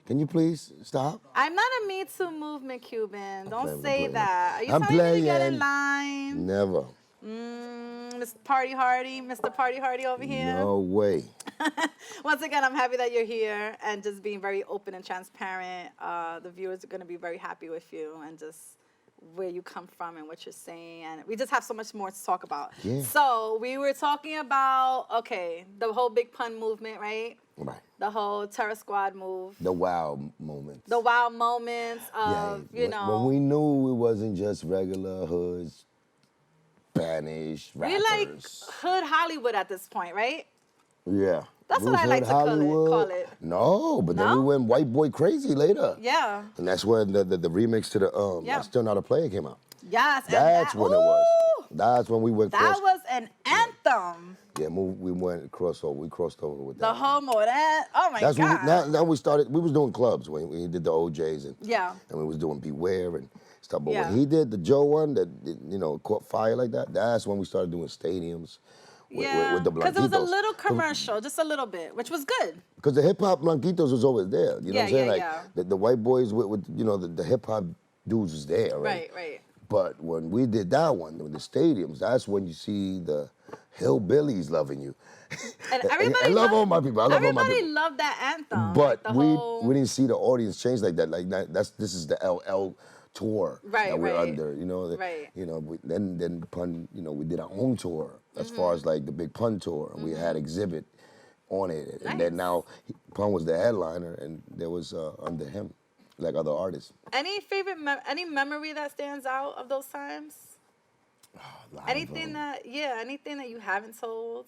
Can you please stop? I'm not a Me Too movement, Cuban. Don't say that. Are you I'm telling me to get playing. in line? Never. Mr. Party Hardy over here. No way. Once again, I'm happy that you're here and just being very open and transparent. The viewers are going to be very happy with you and just where you come from and what you're saying, and we just have so much more to talk about. Yeah. So we were talking about, okay, the whole big pun movement, right? Right. The whole Terror Squad move. The wow moments. The wow moments of, you know. When we knew it wasn't just regular hoods, Spanish rappers. We like hood Hollywood at this point, right? Yeah. That's what I like to call it. No, but then we went white boy crazy later. Yeah. And that's when the remix to the I Still Know How to Play It came out. Yes. That's when it was. That's when we went That was an anthem. Yeah, we went crossover. We crossed over with that. The homo, that, oh my God. Now we started, we was doing clubs when he did the OJs and we was doing Beware and stuff. But when he did the Joe one that, you know, caught fire like that, that's when we started doing stadiums. With the Blanquitos. Because it was a little commercial, just a little bit, which was good. Because the hip hop Blanquitos was always there. You know what I'm saying? Like the white boys with you know, the hip hop dudes was there, right? Right. But when we did that one, with the stadiums, that's when you see the hillbillies loving you. And everybody I love all my people. I love all my people. Everybody loved that anthem. But like we didn't see the audience change like that. Like this is the LL tour that we're under, you know. You know, then Pun, you know, we did our own tour as far as like the Big Pun tour, and we had Exhibit on it, and then now Pun was the headliner, and there was under him, like other artists. Any favorite, any memory that stands out of those times? Anything that you haven't told?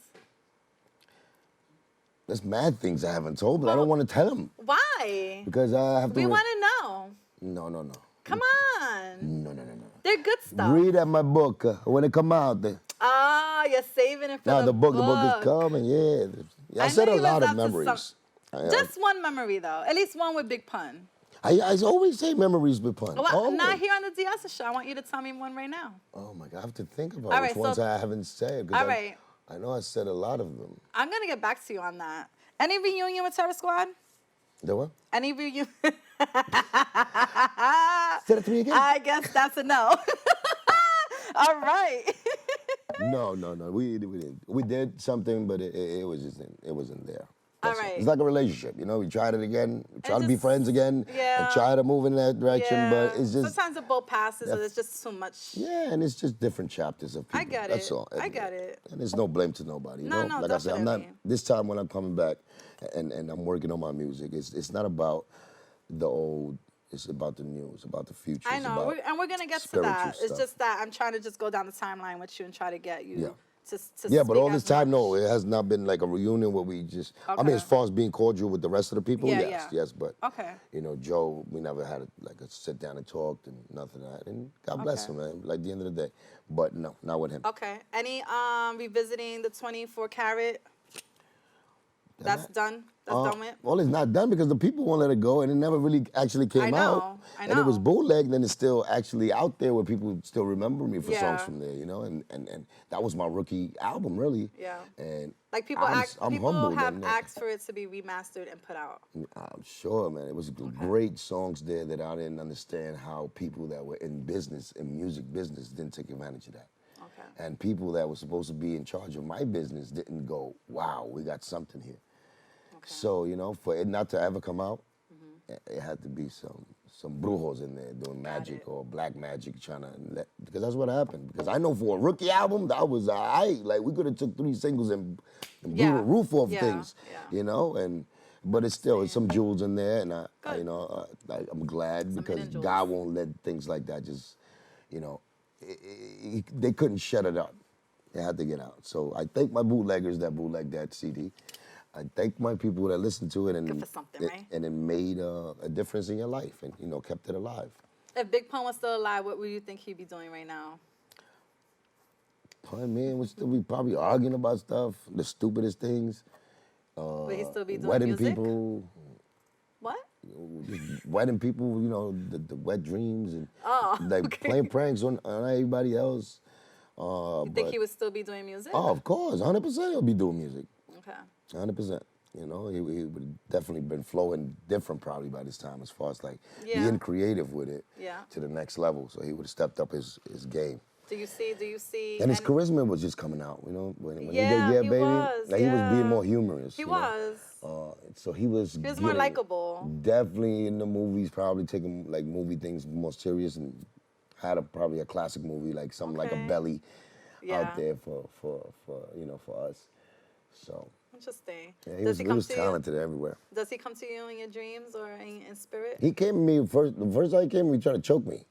There's mad things I haven't told, but I don't want to tell them. Why? Because I have to. We want to know. No. Come on. No. They're good stuff. Read at my book when it come out. Ah, you're saving it for Now the book is coming. Yeah, I I said know a you lot was of up to memories. Just one memory though, at least one with big pun. I always say memories with pun. Well, not here on the DS show. I want you to tell me one right now. Oh my God, I have to think about All which right, ones so- I haven't said. All right. I know I said a lot of them. I'm gonna get back to you on that. Any reunion with Terror Squad? The what? Any reunion? Say that to me again. I guess that's a no. All right. No. We didn't. We did something, but it wasn't there. All That's right. It's like a relationship, you know. We tried it again. We tried to be just- friends again. yeah. And try to move in that direction, but it's just sometimes the boat passes, so there's just too much. yeah, and it's just different chapters of people. I get That's it. all. I get it. And there's no blame to nobody. You No, know? no, Like I said, I'm not. definitely. This time when I'm coming back, and I'm working on my music, it's not about the old. It's about the new. It's about the future. I It's know, about and we're gonna get to spiritual that. It's stuff. just that I'm trying to just go down the timeline with you and try to get you Yeah. to Yeah, but speak all this as time, much. no, it has not been like a reunion where we just. I mean, Okay. as far as being cordial with the rest of the people, Yeah, yes, but Okay. you know, Joe, we never had a sit down and talked and nothing like that. And God bless Okay. him, man. Like the end of the day, but no, not with him. Okay. Any revisiting the 24 karat? That's done. That's done with. Well, it's not done because the people won't let it go, and it never really actually came out. I And it was know. bootlegged, and it's still actually out there where people still remember me for Yeah. songs from there, you know. And that was my rookie album, really. Yeah. And Like people I'm people humbled have and, asked for it to be remastered and put out. I'm sure, man. It was great songs there that I didn't understand how people that were in business, in music business, didn't take advantage of that. Okay. And people that were supposed to be in charge of my business didn't go, wow, we got something here. Okay. So, you know, for it not to ever come out, it had to be some brujos in there doing magic it. or black magic trying to because that's what happened. Because I know for a rookie album, that was like we could have took 3 singles and blew Yeah. the roof off Yeah, things, yeah. you know, but it's still it's some jewels in there, and Good. you know, I'm glad Some because hidden jewels. God won't let things like that just, you know, they couldn't shut it up. It had to get out. So I thank my bootleggers that bootlegged that CD. I thank my people that listened to it and Good for something, right? and it made a difference in your life and, you know, kept it alive. If Big Pun was still alive, what would you think he'd be doing right now? Pun, man, we probably arguing about stuff, the stupidest things. Would he still be doing Wedding music? people, What? wedding people, you know, the wet dreams and like okay. playing pranks on everybody else. You think he would still be doing music? Oh, of course, 100% he'll be doing music. Okay. 100%. You know, he would have definitely been flowing different probably by this time as far as like Yeah. being creative with it Yeah. to the next level. So he would have stepped up his game. Do you see? And his charisma was just coming out, you know, when Yeah, he did he Baby, was, like he was yeah. being more humorous. He you know? was. So he was He was more getting- likable. Definitely in the movies, probably taking like movie things more serious and had probably a classic movie like something like Okay. a Belly Yeah. out there for you know, for us. So Interesting. yeah, he Does was, he come was to talented everywhere. you? Does he come to you in your dreams or in spirit? He came to me first. The first time he came, he tried to choke me.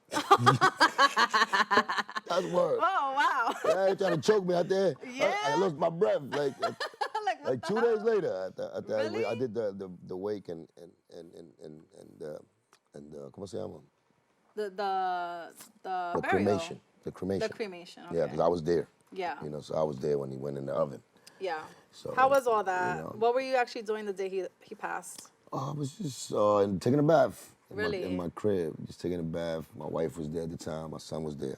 That's word. Oh wow. Yeah, he tried to choke me out there. I Yeah? lost my breath. Like Like, what the 2 days later, after Really? I did the wake and ¿cómo se llama? The The burial. cremation. The cremation. The cremation. Yeah, Okay. because I was there. Yeah. You know, so I was there when he went in the oven. Yeah. So, How was all that? you know. What were you actually doing the day he passed? I was just taking a bath. Really? In my crib, just taking a bath. My wife was there at the time. My son was there.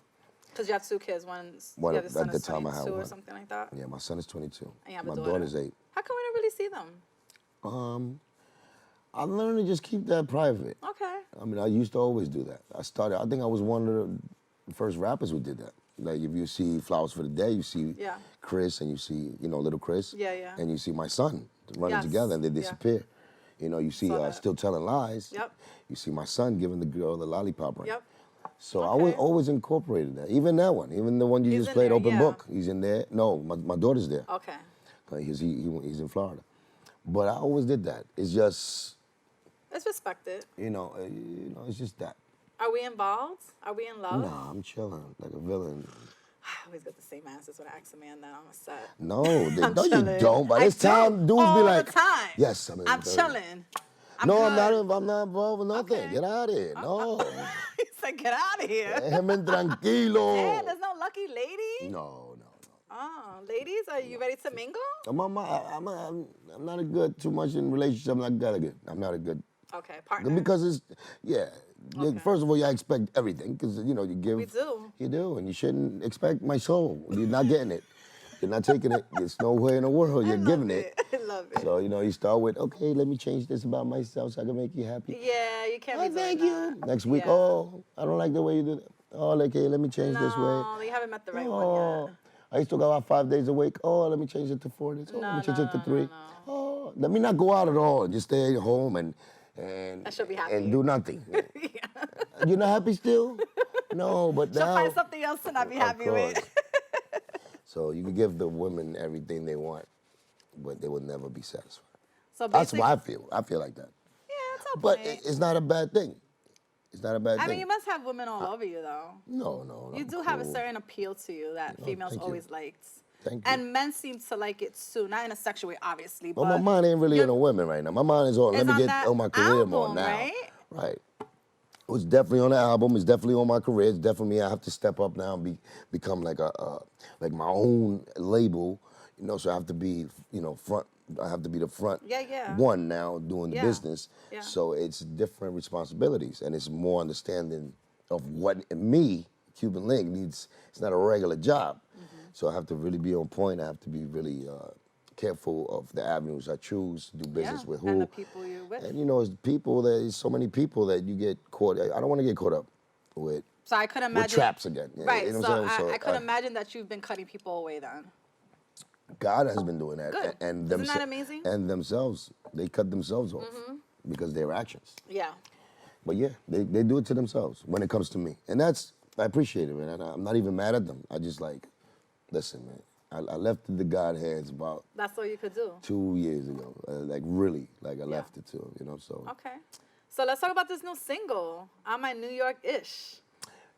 Because you have 2 kids. One One you have at a son the is time I had 22 or one. something like that. Yeah, my son is 22. And you have a my daughter. daughter's 8. How come we don't really see them? I learned to just keep that private. Okay. I mean, I used to always do that. I think I was one of the first rappers who did that. Like, if you see Flowers for the Day, you see Yeah. Chris and you see, you know, little Chris. Yeah, yeah. And you see my son running Yes. together and they Yeah. disappear. You know, you see Saw that. Still Telling Lies. Yep. You see my son giving the girl the lollipop ring. Yep. So I was Okay. always incorporated that. Even that one, even the one you He's just in played, there, Open yeah. Book. He's in there. No, my daughter's there. Okay. He's in Florida. But I always did that. It's just, It's respected. you know, it's just that. Are we involved? Are we in love? Nah, I'm chilling like a villain. I always get the same answers when I ask a man that I'm upset. No, I'm no, you chilling. don't. By I this time, don't dudes all be the like, time. yes, I'm chilling. No, I'm good. not. I'm not involved with nothing. Okay. Get out of here. No. He said, get out of here. Déjeme tranquilo. Hey, there's no lucky lady? No. Oh, ladies, are you ready to mingle? I'm not a good, too much in relationships. I'm not a good. Okay, partner. Because it's, yeah. Okay. First of all, I expect everything because, you give. We do. You do, and you shouldn't expect my soul. You're not getting it. You're not taking it. There's no way in the world you're giving it. I love it. So, you start with, okay, let me change this about myself so I can make you happy. Yeah, you can't be doing Thank that. you. Next week, Yeah. oh, I don't like the way you do that. Oh, okay, let me change this way. No, you haven't met the right one yet. I used to go out 5 days a week. Oh, let me change it to 4 days. Oh, let me change it to 3. No. Oh, let me not go out at all. Just stay at home and she'll be happy. and do nothing. Yeah. You're not happy still? No, but She'll now. find something else to not be happy with. So you can give the women everything they want, but they will never be satisfied. So That's basically, what I feel. I feel like that. yeah, it's okay. But it's not a bad thing. It's not a bad thing. I mean, you must have women all over you, though. No. You do have a certain appeal to you that females thank you. always liked. Thank you. And men seem to like it too, not in a sexual way, obviously. Well, but my mind ain't really on the women right now. My mind is on, let It's me on get that on my career more album, now. right? Right. It was definitely on the album. It's definitely on my career. It's definitely, I have to step up now and become like like my own label, so I have to be, front. I have to be the front one now doing the business. Yeah. So it's different responsibilities and it's more understanding of what me, Cuban Link, needs. It's not a regular job. Mm-hmm. So I have to really be on point. I have to be really careful of the avenues I choose to do business with who. And the people you're with. And there's so many people that you get caught. I don't want to get caught up with. So I could imagine. With traps again. Right. You know So what I'm saying? I could imagine that you've been cutting people away then. God has been doing that. Good. And Isn't that amazing? And themselves, they cut themselves off because of their actions. Yeah. But yeah, they do it to themselves when it comes to me. And I appreciate it, man. I'm not even mad at them. I just listen, man. I left it to God's hands about. That's all you could do. 2 years ago. I left it to him, so. Okay. So let's talk about this new single. I'm at New York-ish.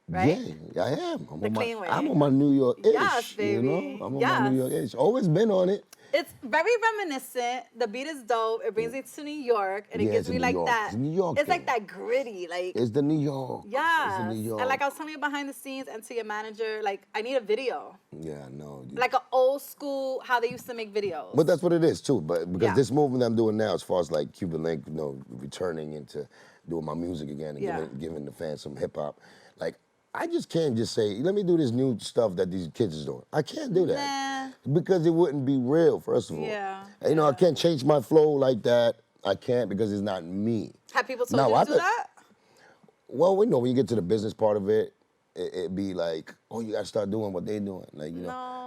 Right? Yeah, I am. I'm way. on my New York-ish. Yes, baby. I'm on my New York-ish. Always been on it. It's very reminiscent. The beat is dope. It brings me to New York, and it gives me like that. It's New York. It's like that gritty, like. It's the New York. Yeah. It's the New York. And like I was telling you behind the scenes and to your manager, like I need a video. Yeah, no. Like an old school, how they used to make videos. But that's what it is too. But because Yeah. this movement I'm doing now, as far as like Cuban Link, returning into doing my music again and giving the fans some hip hop, like. I just can't just say, let me do this new stuff that these kids is doing. I can't do that. Because it wouldn't be real, first of all. Yeah. I can't change my flow like that. I can't because it's not me. Have people told you to do that? Well, we know when you get to the business part of it, it'd be like, oh, you gotta start doing what they're doing. Like,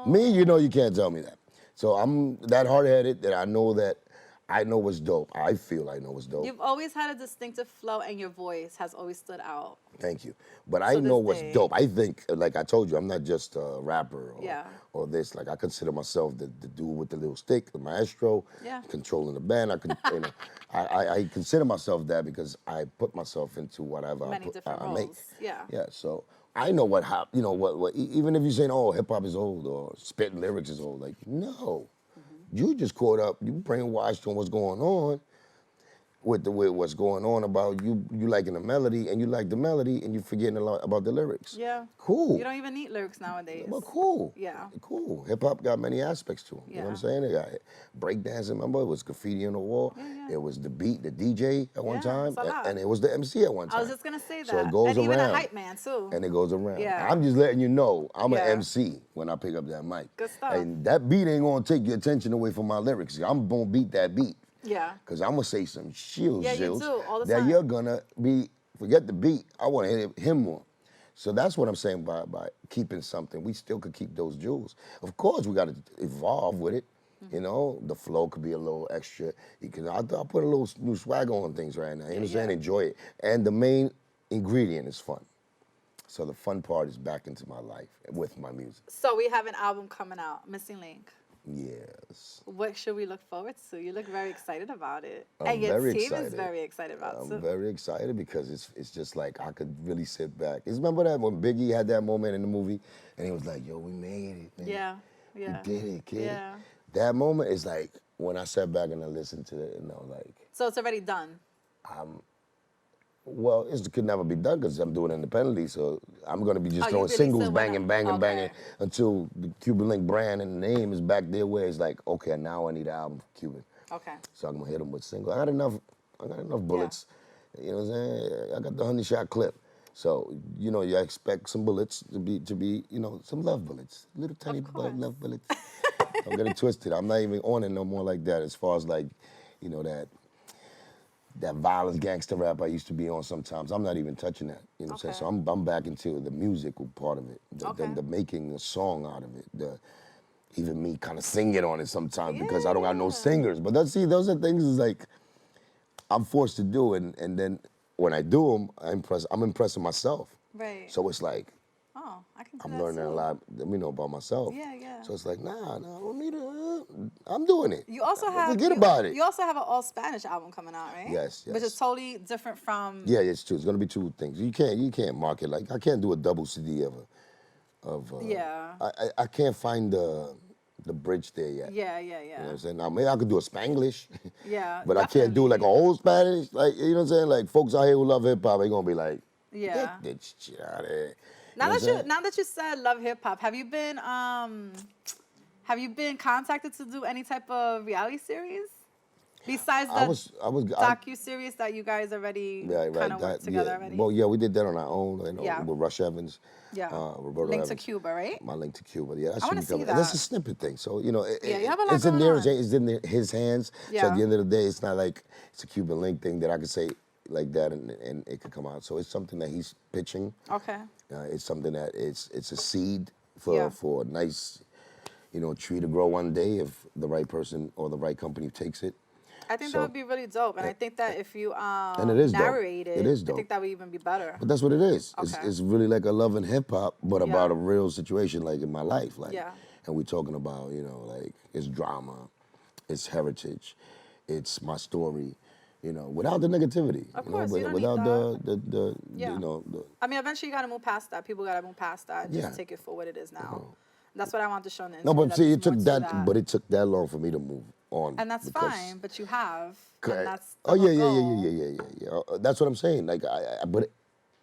Me, you can't tell me that. So I'm that hard-headed that I know what's dope. I feel I know what's dope. You've always had a distinctive flow, and your voice has always stood out. Thank you. But I know what's dope. I think, like I told you, I'm not just a rapper or this. Like I consider myself the dude with the little stick, the maestro, controlling the band. I consider myself that because I put myself into whatever Many different roles. make. Yeah. So I know what even if you're saying, oh, hip hop is old or spitting lyrics is old, like no. You just caught up, you brainwashed on what's going on with what's going on about you liking the melody and you like the melody and you're forgetting a lot about the lyrics. Yeah. Cool. You don't even need lyrics nowadays. Well, cool. Yeah. Cool. Hip hop got many aspects to it. You know what I'm saying? They got breakdancing, remember? It was graffiti on the wall. Yeah. It was the beat, the DJ at one time. it's a lot. And it was the MC at one time. I was just going to say that. So it goes and around. even a hype man, too. And it goes around. Yeah. I'm just letting you know I'm an MC when I pick up that mic. Good stuff. And that beat ain't gonna take your attention away from my lyrics. I'm gonna beat that beat. Yeah. Because I'm gonna say some shills you do, all the that time. you're gonna forget the beat. I wanna hit him more. So that's what I'm saying by keeping something. We still could keep those jewels. Of course, we gotta evolve with it. The flow could be a little extra. I'll put a little new swag on things right now. You know what I'm saying? Enjoy it. And the main ingredient is fun. So the fun part is back into my life with my music. So we have an album coming out, Missing Link. Yes. What should we look forward to? You look very excited about it. I'm and your very team excited. is very excited about it, too. I'm very excited because it's just like I could really sit back. Remember that when Biggie had that moment in the movie and he was like, yo, we made it, man. Yeah. We did it, kid. Yeah. That moment is like when I sat back and I listened to it and I was like. So it's already done? Well, it could never be done because I'm doing it independently. So I'm going to be just Oh, you throwing really singles, still wanna- banging, banging, okay. banging until the Cuban Link brand and the name is back there where it's like, okay, now I need an album for Cuban. Okay. So I'm gonna hit them with singles. I got enough bullets. You know what I'm saying? I got the 100-shot clip. So, you know, you expect some bullets to be, you know, some love bullets. Little tiny love bullets. I'm getting twisted. I'm not even on it no more like that as far as like, you know, that violence gangster rap I used to be on sometimes. I'm not even touching that. You know what I'm saying? So I'm back into the musical part of it. The making a song out of it. Even me kind of singing on it sometimes because I don't got no singers. But those are things is like I'm forced to do, and then when I do them, I'm impressing myself. Right. So it's like Oh, I can do I'm that learning too. a lot, you know, about myself. Yeah, yeah. So it's like, nah, I don't need it. I'm doing it. You also have forget about it. You also have an all Spanish album coming out, right? Yes. Which is totally different from. Yeah, it's true. It's gonna be two things. You can't market like I can't do a double CD Yeah. I can't find the bridge there yet. Yeah. You know what I'm saying? Now maybe I could do a Spanglish. Yeah. But I can't do like a old Spanish. Like, you know what I'm saying? Like folks out here who love hip hop, they gonna be like, Yeah. get this shit out of here. Now You know what I'm saying? now that you said love hip hop, have you been contacted to do any type of reality series besides the docu-series that you guys already kind of worked together already? Well, yeah, we did that on our own. You know, Yeah. with Rush Evans. Yeah. Roberto Link Evans. to Cuba, right? My Link to Cuba. Yeah, that I should wanna be see coming. that. And that's a snippet thing. So, you know, you have a lot it's in going there. on. It's in his hands. So Yeah. at the end of the day, it's not like it's a Cuban Link thing that I could say like that and it could come out. So it's something that he's pitching. Okay. It's something that it's a seed Yeah. for a nice, you know, tree to grow one day if the right person or the right company takes it. I think So- that would be really dope, and I think that if you And it is dope. narrate it, It is I dope. think that would even be better. But that's what it is. Okay. It's really like a love and hip hop, but Yeah. about a real situation, like in my life. Like, Yeah. and we're talking about, you know, like it's drama, it's heritage, it's my story, you know, without the negativity. Of you course, know, you don't without need the Yeah. you know, I mean, eventually you gotta move past that. People gotta move past that. And Yeah. just take it for what it is now. That's what I want to show on the no, internet, but see, that it took there's more to that, but it took that long for me to move on. and that's because- fine. But you have, Okay. and that's the Oh yeah, whole yeah, goal. yeah. That's what I'm saying. Like, but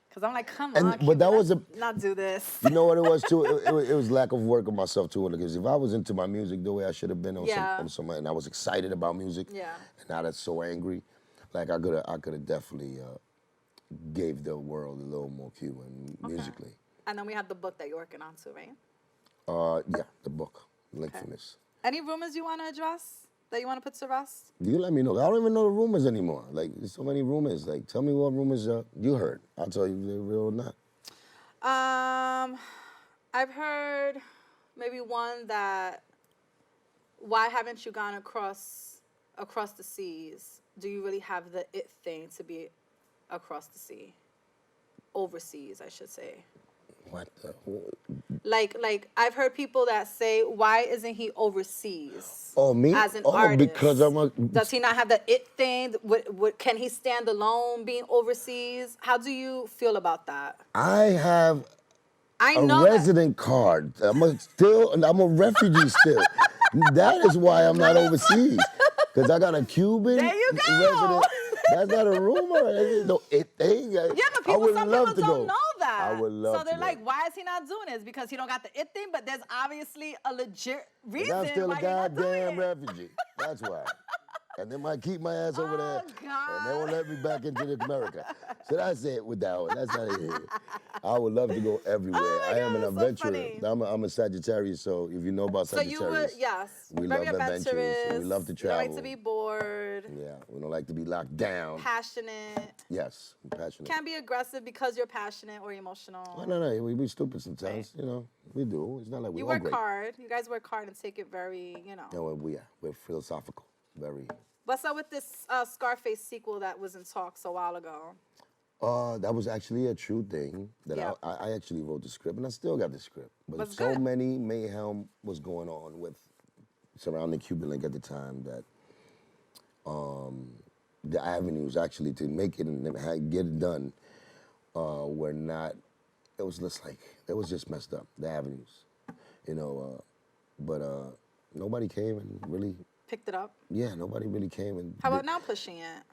Because I'm like, come And- on, but Cuban, that was let's not do this. you know what it was too? It was lack of work on myself too. Because if I was into my music the way I should have been Yeah. and I was excited about music, Yeah. and now that's so angry, like I could have definitely gave the world a little more Cuban musically. And then we have the book that you're working on too, right? Yeah, the book, Linkfulness. Any rumors you want to address that you want to put to rest? You let me know. I don't even know the rumors anymore. Like, there's so many rumors. Like, tell me what rumors you heard. I'll tell you if they're real or not. I've heard maybe one that why haven't you gone across the seas? Do you really have the it thing to be across the sea? Overseas, I should say. What the? Like I've heard people that say, why isn't he overseas? Oh, me? As an Oh, artist. because I'm a... Does he not have the it thing? Can he stand alone being overseas? How do you feel about that? I have I a know that. resident card. I'm a refugee still. That is why I'm not overseas. Because I got a Cuban There you go. resident. That's not a rumor. That's no it thing. Yeah, but I would some love people to don't go. know that. I would love So they're to like, go. why is he not doing this? Because he don't got the it thing, but there's obviously a legit But reason I'm still why a you're not doing goddamn it. refugee. That's why. And they might keep my ass over there. God. And they won't let me back into America. So that's it with that one. That's not it. I would love to go everywhere. Oh my I am God, an that's so adventurer. funny. I'm a Sagittarius, so if you know about So Sagittarius. you would, yes, We very love adventures. adventurous. We love to You don't like travel. to be bored. Yeah, we don't like to be locked down. Passionate. Yes, I'm passionate. Can't be aggressive because you're passionate or emotional. Oh, no, we be stupid sometimes. You know, we do. It's not like You we're all work great. hard. You guys work hard and take it very, No, we're philosophical. Very. What's up with this Scarface sequel that was in talks a while ago? That was actually a true thing that Yeah. I actually wrote the script, and I still got the script. But That's so good. many mayhem was going on with surrounding Cuban Link at the time that the avenues actually to make it and get it done were not. It was just like it was just messed up. The avenues, but nobody came and really. Picked it up. Yeah, nobody really came and. How about now pushing it?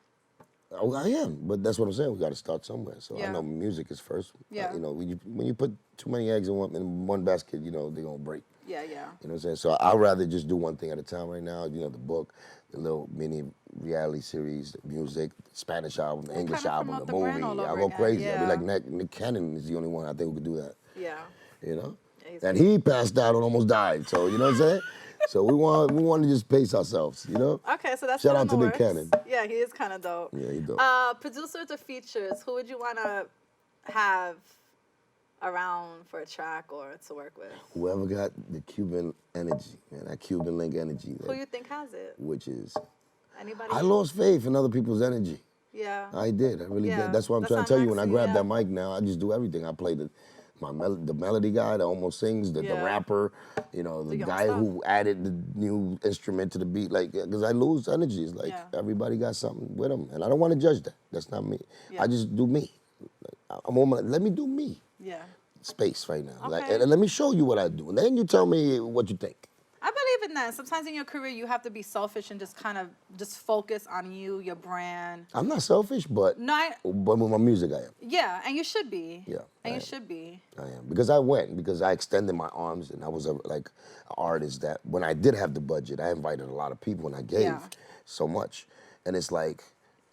Oh, I am, but that's what I'm saying. We got to start somewhere. So I Yeah. know music is first. Yeah. You know, when you put too many eggs in one basket, you know, they're gonna break. Yeah. You know what I'm saying? So I'd rather just do one thing at a time right now. You know, the book, the little mini reality series, the music, the Spanish album, the English kinda album, promote the the brand movie. all I'll over go again, crazy. I'll be yeah. like Nick Cannon is the only one I think who could do that. Yeah. You know? Yeah, he's And he passed out and almost died. So you know what I'm saying? So we want to just pace ourselves, you know? Okay, so that's Shout still out in to the Nick works. Cannon. Yeah, he is kind of dope. Yeah, he dope. Producers or features, who would you want to have around for a track or to work with? Whoever got the Cuban energy, man, that Cuban Link energy, Who you think has it? which is, Anybody? I lost faith in other people's energy. Yeah. I did, I really Yeah, did. That's what I'm that's trying to tell you. When I Maxie, grab yeah. that mic now, I just do everything. I play the melody guy that almost sings, the Yeah. rapper, you know, the your own guy stuff. who added the new instrument to the beat, like, because I lose energy. It's like Yeah. everybody got something with them, and I don't want to judge that. That's not me. Yeah. I just do me. I'm on my, let me do me. Yeah. Space right now. Like, Okay. and let me show you what I do, and then you tell me what you think. I believe in that. Sometimes in your career, you have to be selfish and just kind of just focus on you, your brand. I'm not selfish, but No, with my music, I am. yeah, and you should be. Yeah, And I you am. should be. I am because I extended my arms, and I was like an artist that when I did have the budget, I invited a lot of people, and I gave Yeah. so much, and it's like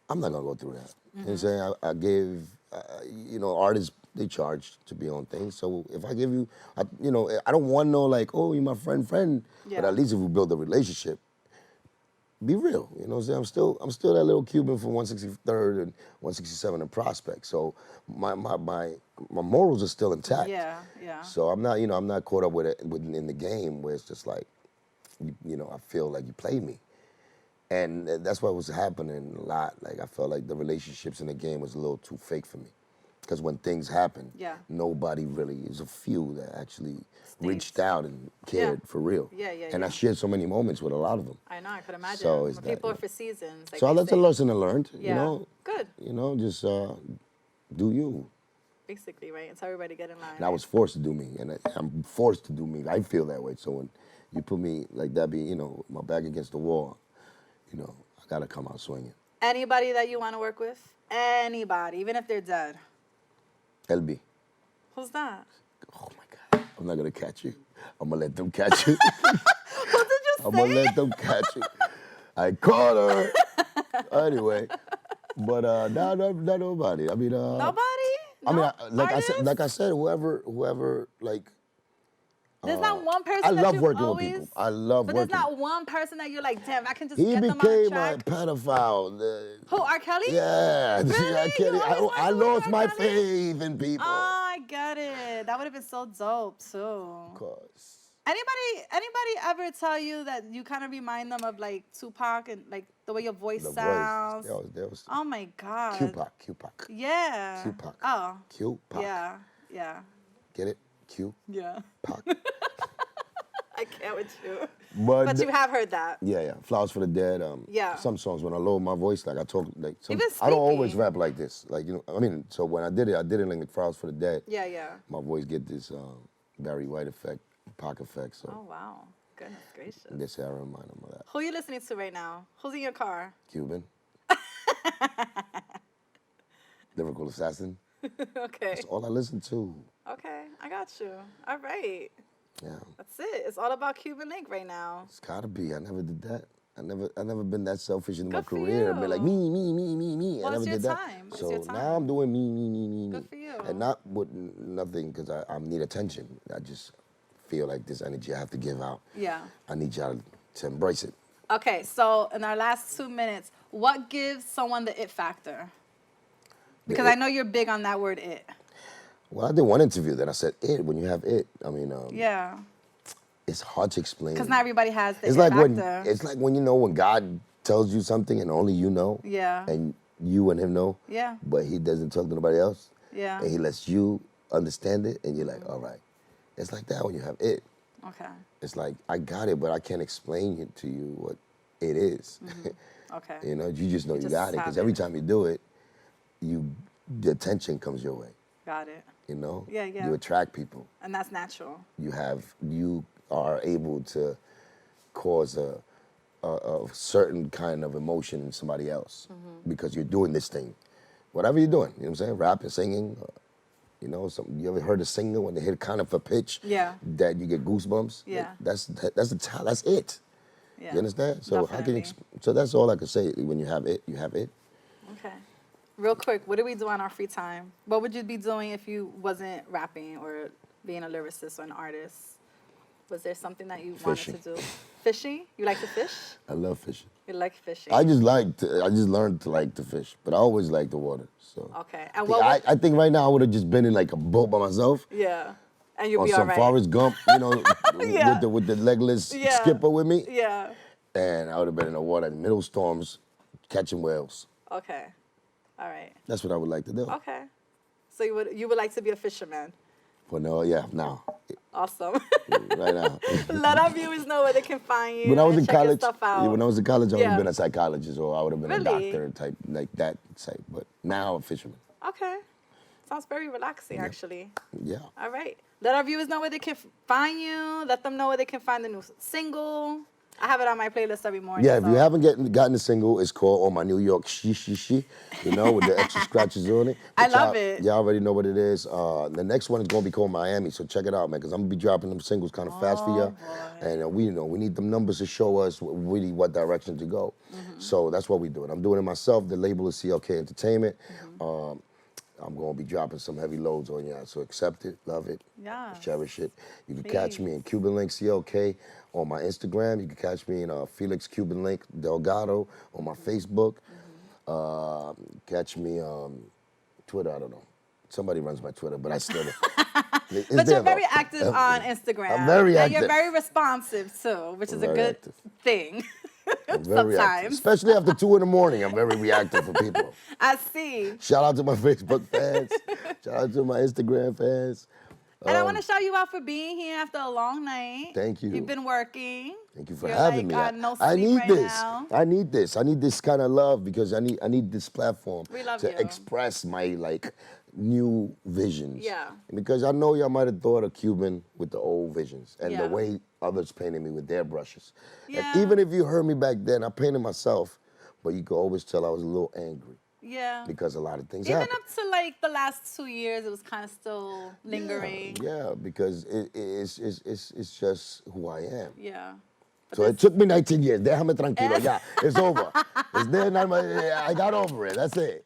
I'm not gonna go through that. You know what I'm Mm-hmm. saying? I gave, you know, artists they charge to be on things. So if I give you, you know, I don't want no like, oh, you're my friend, Yeah. but at least if we build a relationship. Be real, you know what I'm saying? I'm still that little Cuban from 163rd and 167 in Prospect. So my morals are still intact. Yeah, yeah. So I'm not, you know, I'm not caught up with it in the game where it's just like, you know, I feel like you played me. And that's what was happening a lot. Like I felt like the relationships in the game was a little too fake for me. Because when things happen, Yeah. nobody really, there's a few that actually reached out and cared for real. Yeah, yeah, And I yeah. shared so many moments with a lot of them. I know, I could imagine. So it's When that, people yeah. are for seasons. Like So they that's a say. lesson I learned, Yeah. you know? Good. You know, just do you. Basically, right? And tell everybody to get in line. And I was forced to do me, and I'm forced to do me. I feel that way. So when you put me like that, you know, my back against the wall, you know, I gotta come out swinging. Anybody that you want to work with? Anybody, even if they're dead. LB. Who's that? Oh my God. I'm not gonna catch you. I'm gonna let them catch you. Who did you I'm say? gonna let them catch you. I caught her. Anyway, but not nobody. I mean, Nobody? I mean, No like I artists? said, whoever, like. There's not one person I that love you've working always, with people. I love but working. there's not one person that you're like, damn, I can just He get them on became a a track. pedophile. Who, R. Kelly? Yeah, Really? I can't. You always I wanted to work lost with my R. Kelly? faith in people. Oh, I get it. That would have been so dope too. Of course. Anybody ever tell you that you kind of remind them of like Tupac and like the way your voice The sounds? voice. That was Oh my God. Q-Pac. Yeah. Q-Pac. Oh. Q-Pac. Yeah. Yeah. Get it? Q-Pac. Yeah. I can't with you. But you have heard that. Yeah. Flowers for the Dead. Yeah. Some songs when I lower my voice, like I talk, like some, Even I don't always speaking. rap like this. Like, you know, I mean, so when I did it like Flowers for the Dead. Yeah, yeah. My voice get this Barry White effect, Pac effect. So Oh wow. Goodness gracious. they say I remind them of that. Who are you listening to right now? Who's in your car? Cuban. Lyrical Assassin. Okay. That's all I listen to. Okay, I got you. All right. Yeah. That's it. It's all about Cuban Link right now. It's gotta be. I never did that. I never been that selfish in my Good for career. I've been like me. Well, I never it's your did that. time. It's So your time. now I'm doing me. Good for you. And not with nothing because I need attention. I just feel like this energy I have to give out. Yeah. I need y'all to embrace it. Okay, so in our last 2 minutes, what gives someone the it factor? Because it- I know you're big on that word it. Well, I did one interview that I said it. When you have it, I mean, Yeah. it's hard to explain. Because not everybody has the It's it like factor. when you know when God tells you something and only you know. Yeah. And you and him know. Yeah. But he doesn't talk to nobody else. Yeah. And he lets you understand it, and you're like, all right. It's like that when you have it. Okay. It's like I got it, but I can't explain it to you what it is. Okay. You know, you just know you just got it because have every it. time you do it, the attention comes your way. Got it. You know. Yeah, yeah. You attract people. And that's natural. You are able to cause a a certain kind of emotion in somebody else because you're doing this thing. Whatever you're doing, you know what I'm saying? Rapping, singing, you know, you ever heard a singer when they hit kind of a pitch that you get goosebumps? Yeah. That's the talent. That's it. Yeah. You understand? So Definitely. so that's all I can say. When you have it, you have it. Okay. Real quick, what do we do on our free time? What would you be doing if you wasn't rapping or being a lyricist or an artist? Was there something that you wanted to do? Fishing? You like to fish? I love fishing. You like fishing? I just learned to like to fish, but I always liked the water. So Okay. And I think right now I would have just been in like a boat by myself. Yeah. And you'll Or be all some right. Forrest Gump, you know, Yeah. with the legless Yeah. skipper with me. Yeah. And I would have been in the water in middle storms, catching whales. Okay. All right. That's what I would like to do. Okay. So you would like to be a fisherman? But no, now, Awesome. right now. Let our viewers know where they can find you. When I was and in check your college, stuff out. when I was in college, I would Yeah. have been a psychologist or I would have been Really? a doctor type, like that type. But now I'm a fisherman. Okay. Sounds very relaxing, actually. Yeah. All right. Let our viewers know where they can find you. Let them know where they can find the new single. I have it on my playlist every morning. Yeah, if so. you haven't gotten the single, it's called On My New York She, you know, with the extra scratches on it. I But love it. Y'all already know what it is. The next one is going to be called Miami, so check it out, man, because I'm going to be dropping them singles kind of fast for you. And we need them numbers to show us really what direction to go. So that's what we're doing. I'm doing it myself. The label is CLK Entertainment. I'm going to be dropping some heavy loads on y'all, so accept it, love it, Yes. cherish it. You can catch me in Cuban Link CLK on my Instagram. You can catch me in Felix Cuban Link Delgado on my Facebook. Catch me Twitter, I don't know. Somebody runs my Twitter, but I still it's But there, you're very though. active on Instagram. I'm very And you're active. very responsive, too, which is a Very good active. thing. I'm very active. Sometimes. Especially after 2 in the morning, I'm very reactive for people. I see. Shout out to my Facebook fans. Shout out to my Instagram fans. And I want to shout you out for being here after a long night. Thank you. You've been working. Thank you for You're having like, me. no I sleep need right this. now. I need this. I need this kind of love because I need this platform We love to you. express my new visions. Yeah. Because I know y'all might have thought of Cuban with the old visions and Yeah. the way others painted me with their brushes. Yeah. And even if you heard me back then, I painted myself, but you could always tell I was a little angry Yeah. because a lot of things Even happened. up to like the last 2 years, it was kind of still lingering. Yeah, because it's just who I am. Yeah. But So it took me 19 years. Déjame tranquilo, ya. It's over. It's there, I got over it. That's it.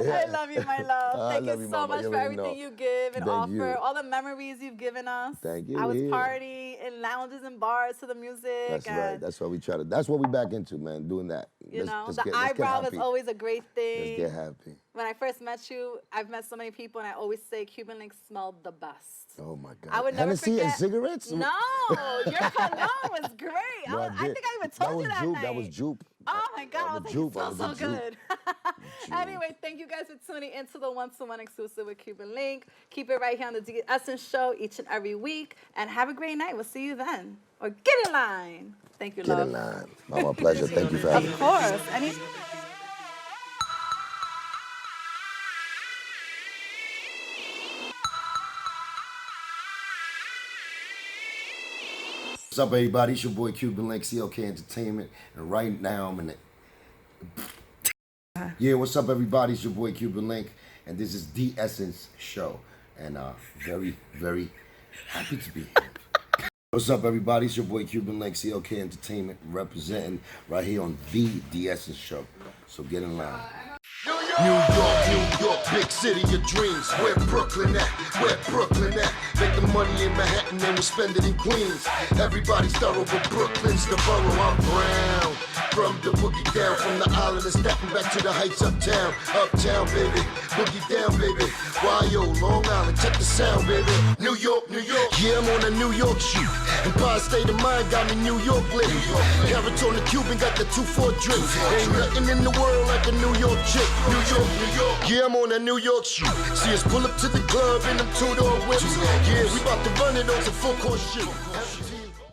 I love you, my love. I Thank love you you, so mama. much You for already everything know. you give and Thank offer, you. all the memories you've given us. Thank you. I was Yeah. partying in lounges and bars to the music. That's and, right. That's what we try to. That's what we back into, man. Doing that. You know, Let's the get eyebrow is happy. always a great thing. Let's get happy. When I first met you, I've met so many people, and I always say Cuban Link smelled the best. Oh my God. I would never Hennessy and forget. cigarettes? No, your cologne was great. No, I think I even told you that Jupe. night. That was Jupe. Oh my God, I was like, Jupe. it smells so That was Jupe. good. Anyway, thank you guys for tuning into the 1-to-1 exclusive with Cuban Link. Keep it right here on the D Essence Show each and every week. And have a great night. We'll see you then. Or get in line. Thank you, Get love. in line. My pleasure. Thank you for having me. Of course. What's up, everybody? It's your boy Cuban Link, CLK Entertainment, and right now I'm in the. Yeah, what's up, everybody? It's your boy Cuban Link, and this is The Essence Show, and very, very happy to be here. What's up, everybody? It's your boy Cuban Link, CLK Entertainment, representing right here on The Essence Show. So get in line. New York, big city of dreams. Where Brooklyn at? Where Brooklyn at? Make the money in Manhattan and we spend it in Queens. Everybody's thorough, but Brooklyn's the borough. I'm brown. From the boogie down, from the island and stepping back to the heights uptown. Uptown, baby. Boogie down, baby. Yo, Long Island, check the sound, baby. New York. Yeah, I'm on a New York shoot. Empire State of Mind got me New York lit. Carrots on the Cuban got the 2-4 drink. Ain't nothing in the world like a New York chick. New York. Yeah, I'm on a New York shoot. See us pull up to the club in them 2-door whips. Yeah, we about to run it on some full course shit.